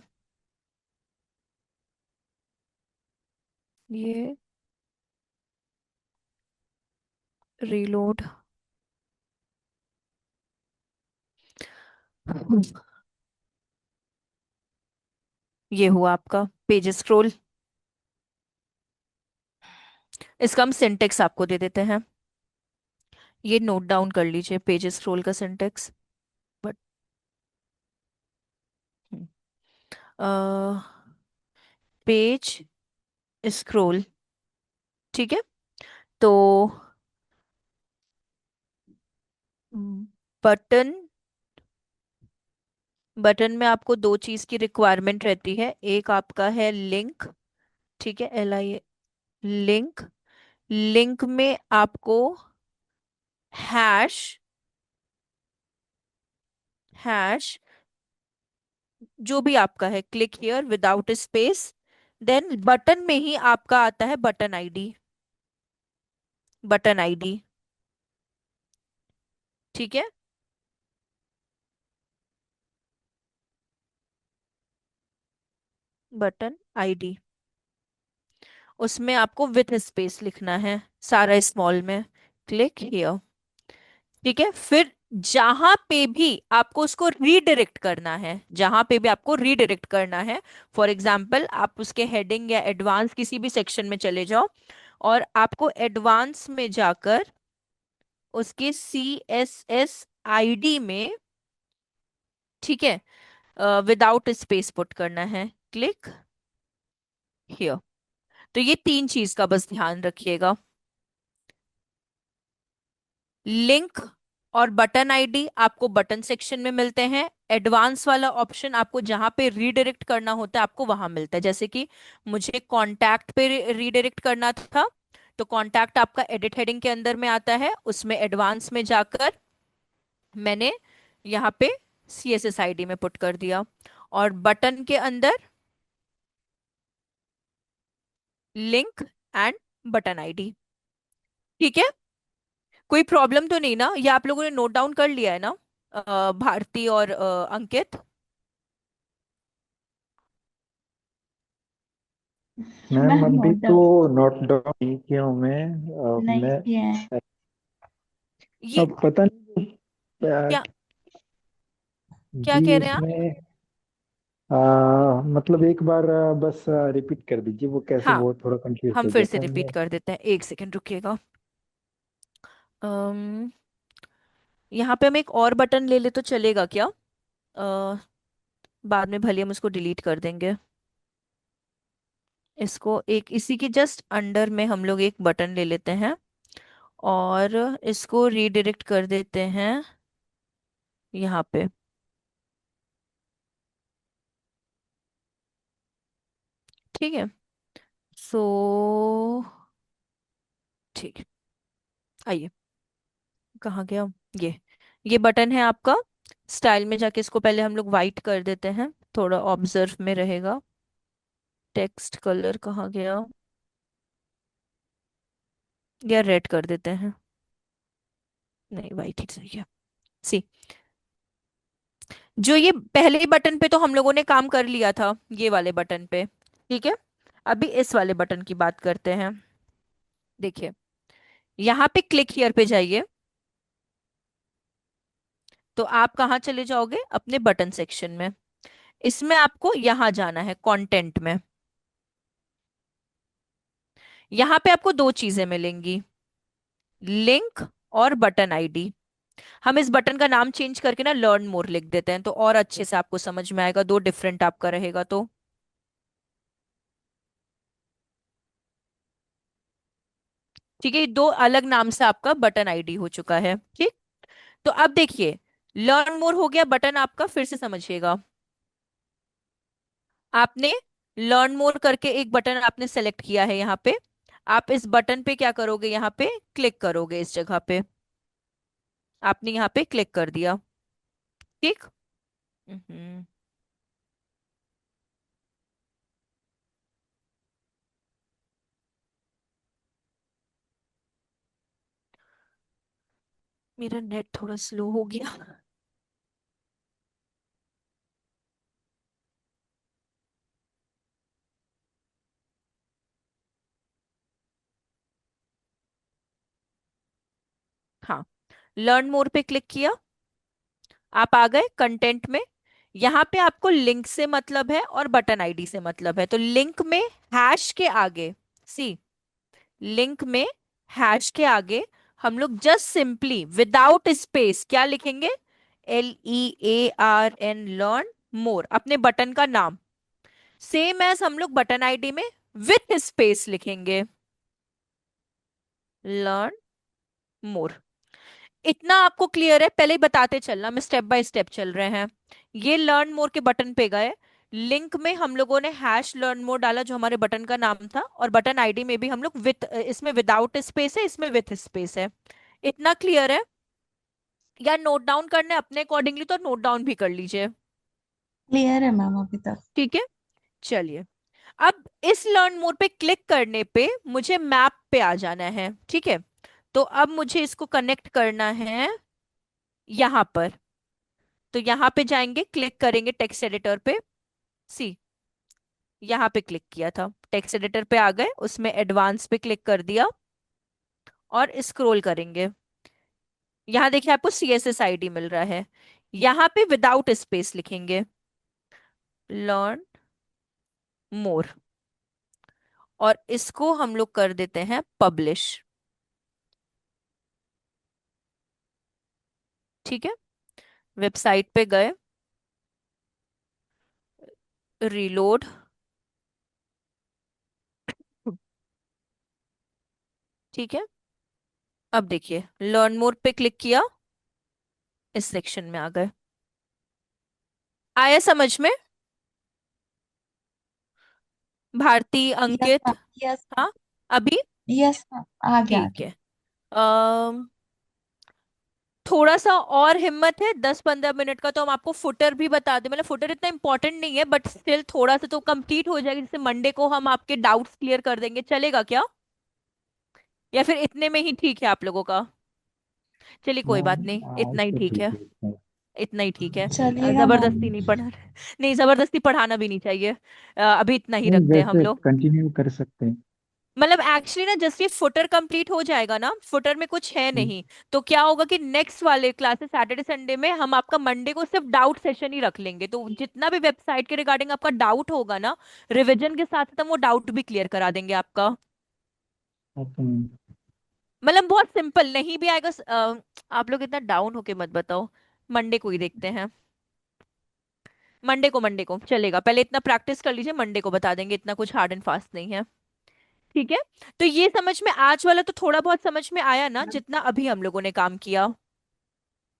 A: ये। रीलोड। ये हुआ आपका पेज स्क्रॉल। इसका हम सिंटेक्स आपको दे देते हैं, ये नोट डाउन कर लीजिए पेज स्क्रॉल का सिंटेक्स। बट पेज स्क्रॉल, ठीक है। तो बटन, बटन में आपको दो चीज की रिक्वायरमेंट रहती है, एक आपका है लिंक, ठीक है, LI, लिंक। लिंक में आपको हैश, हैश जो भी आपका है, click here without space. Then button में ही आपका आता है बटन आईडी, बटन आईडी, ठीक है। बटन आईडी, उसमें आपको विथ स्पेस लिखना है, सारा स्मॉल में, क्लिक हियर, ठीक है। फिर जहां पे भी आपको उसको रीडायरेक्ट करना है, जहां पे भी आपको रीडायरेक्ट करना है, फॉर एग्जांपल आप उसके हेडिंग या एडवांस किसी भी सेक्शन में चले जाओ, और आपको एडवांस में जाकर उसके CSSID में, ठीक है, विदाउट स्पेस पुट करना है, क्लिक हियर। तो ये तीन चीज का बस ध्यान रखिएगा, लिंक और बटन आईडी आपको बटन सेक्शन में मिलते हैं, एडवांस वाला ऑप्शन आपको जहां पे रीडायरेक्ट करना होता है आपको वहां मिलता है। जैसे कि मुझे कॉन्टैक्ट पे रीडायरेक्ट करना था, तो कॉन्टैक्ट आपका एडिट हेडिंग के अंदर में आता है, उसमें एडवांस में जाकर मैंने यहाँ पे CSSID में पुट कर दिया, और बटन के अंदर लिंक एंड बटन आईडी, ठीक है। कोई प्रॉब्लम तो नहीं ना, ये आप लोगों ने नोट डाउन कर लिया है ना, भारती और अंकित।
B: मैम
C: मैम
B: अभी
C: नोट
B: तो
C: डाउन
B: नोट डाउन नहीं किया हूँ मैं।
C: नहीं
B: मैं
C: किया है।
A: ये
B: अब पता नहीं
A: क्या, क्या
B: जी
A: कह रहे हैं आप?
B: इसमें मतलब एक बार बस रिपीट कर दीजिए, वो कैसे,
A: हाँ,
B: वो थोड़ा कंफ्यूज
A: हम
B: हो
A: फिर
B: गया
A: से
B: था
A: रिपीट
B: मैं।
A: कर देते हैं, एक सेकंड रुकिएगा। अम्म यहाँ पे हम एक और बटन ले ले तो चलेगा क्या? बाद में भले हम उसको डिलीट कर देंगे। इसको एक इसी के जस्ट अंडर में हम लोग एक बटन ले लेते हैं, और इसको रीडायरेक्ट कर देते हैं यहाँ पे, ठीक है। सो ठीक है, आइए, कहाँ गया ये बटन है आपका। स्टाइल में जाके इसको पहले हम लोग वाइट कर देते हैं, थोड़ा ऑब्जर्व में रहेगा। टेक्स्ट कलर कहाँ गया, या रेड कर देते हैं, नहीं वाइट ही सही है। सी, जो ये पहले बटन पे तो हम लोगों ने काम कर लिया था, ये वाले बटन पे, ठीक है। अभी इस वाले बटन की बात करते हैं। देखिए, यहाँ पे क्लिक हियर पे जाइए, तो आप कहाँ चले जाओगे, अपने बटन सेक्शन में। इसमें आपको यहाँ जाना है कंटेंट में, यहाँ पे आपको दो चीजें मिलेंगी, लिंक और बटन आईडी। हम इस बटन का नाम चेंज करके ना लर्न मोर लिख देते हैं, तो और अच्छे से आपको समझ में आएगा, दो डिफरेंट आपका रहेगा तो। ठीक है, ये दो अलग नाम से आपका बटन आईडी हो चुका है। ठीक। तो अब देखिए, लर्न मोर हो गया बटन आपका, फिर से समझिएगा। आपने लर्न मोर करके एक बटन आपने सेलेक्ट किया है यहाँ पे। आप इस बटन पे क्या करोगे, यहाँ पे क्लिक करोगे, इस जगह पे आपने यहाँ पे क्लिक कर दिया। ठीक। हम्म, मेरा नेट थोड़ा स्लो हो गया। हाँ, लर्न मोर पे क्लिक किया, आप आ गए कंटेंट में। यहाँ पे आपको लिंक से मतलब है और बटन आईडी से मतलब है, तो लिंक में हैश के आगे, सी, लिंक में हैश के आगे हम लोग जस्ट सिंपली विदाउट स्पेस क्या लिखेंगे, LEARN, लर्न मोर, अपने बटन का नाम। सेम एज हम लोग बटन आईडी में विथ स्पेस लिखेंगे, लर्न मोर। इतना आपको क्लियर है? पहले ही बताते चलना, मैं स्टेप बाय स्टेप चल रहे हैं। ये लर्न मोर के बटन पे गए, लिंक में हम लोगों ने हैश लर्न मोर डाला जो हमारे बटन का नाम था, और बटन आईडी में भी हम लोग विथ, इसमें विदाउट स्पेस है, इसमें विथ स्पेस है। इतना क्लियर है? या नोट डाउन करने अपने अकॉर्डिंगली तो नोट डाउन भी कर लीजिए।
C: क्लियर है मैम अभी तक।
A: ठीक है, चलिए। अब इस लर्न मोर पे क्लिक करने पे मुझे मैप पे आ जाना है। ठीक है, तो अब मुझे इसको कनेक्ट करना है यहां पर। तो यहाँ पे जाएंगे, क्लिक करेंगे टेक्स्ट एडिटर पे, सी, यहाँ पे क्लिक किया था, टेक्स्ट एडिटर पे आ गए, उसमें एडवांस पे क्लिक कर दिया और स्क्रॉल करेंगे। यहाँ देखिए आपको CSS आईडी मिल रहा है, यहाँ पे विदाउट स्पेस लिखेंगे, लर्न मोर, और इसको हम लोग कर देते हैं पब्लिश। ठीक है, वेबसाइट पे गए, रीलोड। ठीक है, अब देखिए लर्न मोर पे क्लिक किया, इस सेक्शन में आ गए। आया समझ में? भारती,
C: यस
A: अंकित?
C: मैम, यस
A: हाँ, अभी?
C: यस मैम, आ गया आ
A: ठीक
C: गया।
A: है। अम थोड़ा सा और हिम्मत है, 10-15 मिनट का तो हम आपको फुटर भी बता दें, मतलब फुटर इतना इंपॉर्टेंट नहीं है बट स्टिल थोड़ा सा तो कंप्लीट हो जाएगा, जैसे मंडे को हम आपके डाउट्स क्लियर कर देंगे, चलेगा क्या? या फिर इतने में ही ठीक है आप लोगों का? चलिए कोई बात नहीं,
B: आज
A: इतना ही
B: तो
A: ठीक
B: ठीक
A: है।
B: है।
A: इतना ही ठीक है।
C: चलेगा मैम।
A: जबरदस्ती नहीं पढ़ा। नहीं, जबरदस्ती पढ़ाना भी नहीं चाहिए। अभी इतना ही
B: नहीं,
A: रखते हैं हम
B: वैसे
A: लोग।
B: कंटिन्यू कर सकते हैं।
A: मतलब एक्चुअली ना, जस्ट ये फुटर कंप्लीट हो जाएगा ना, फुटर में कुछ है
B: हम्म,
A: नहीं, तो क्या होगा कि नेक्स्ट वाले क्लासेस सैटरडे संडे में हम आपका मंडे को सिर्फ डाउट सेशन ही रख लेंगे, तो जितना भी वेबसाइट के रिगार्डिंग आपका डाउट होगा ना, रिवीजन के साथ साथ हम वो डाउट भी क्लियर करा देंगे आपका।
B: ओके।
A: मतलब बहुत सिंपल, नहीं भी आएगा आप लोग इतना डाउन होके मत बताओ, मंडे को ही देखते हैं। मंडे को चलेगा, पहले इतना प्रैक्टिस कर लीजिए, मंडे को बता देंगे, इतना कुछ हार्ड एंड फास्ट नहीं है। ठीक है, तो ये समझ में, आज वाला तो थोड़ा बहुत समझ में आया ना, जितना अभी हम लोगों ने काम किया?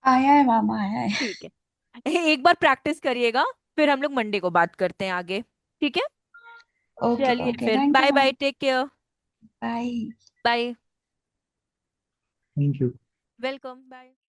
C: आया है मैम, आया है।
A: ठीक है। एक बार प्रैक्टिस करिएगा, फिर हम लोग मंडे को बात करते हैं आगे। ठीक है,
C: ओके
A: चलिए
C: ओके,
A: फिर,
C: thank you
A: bye bye,
C: ma'am.
A: Take care.
C: Bye.
A: Bye.
B: Thank you.
A: Welcome, bye.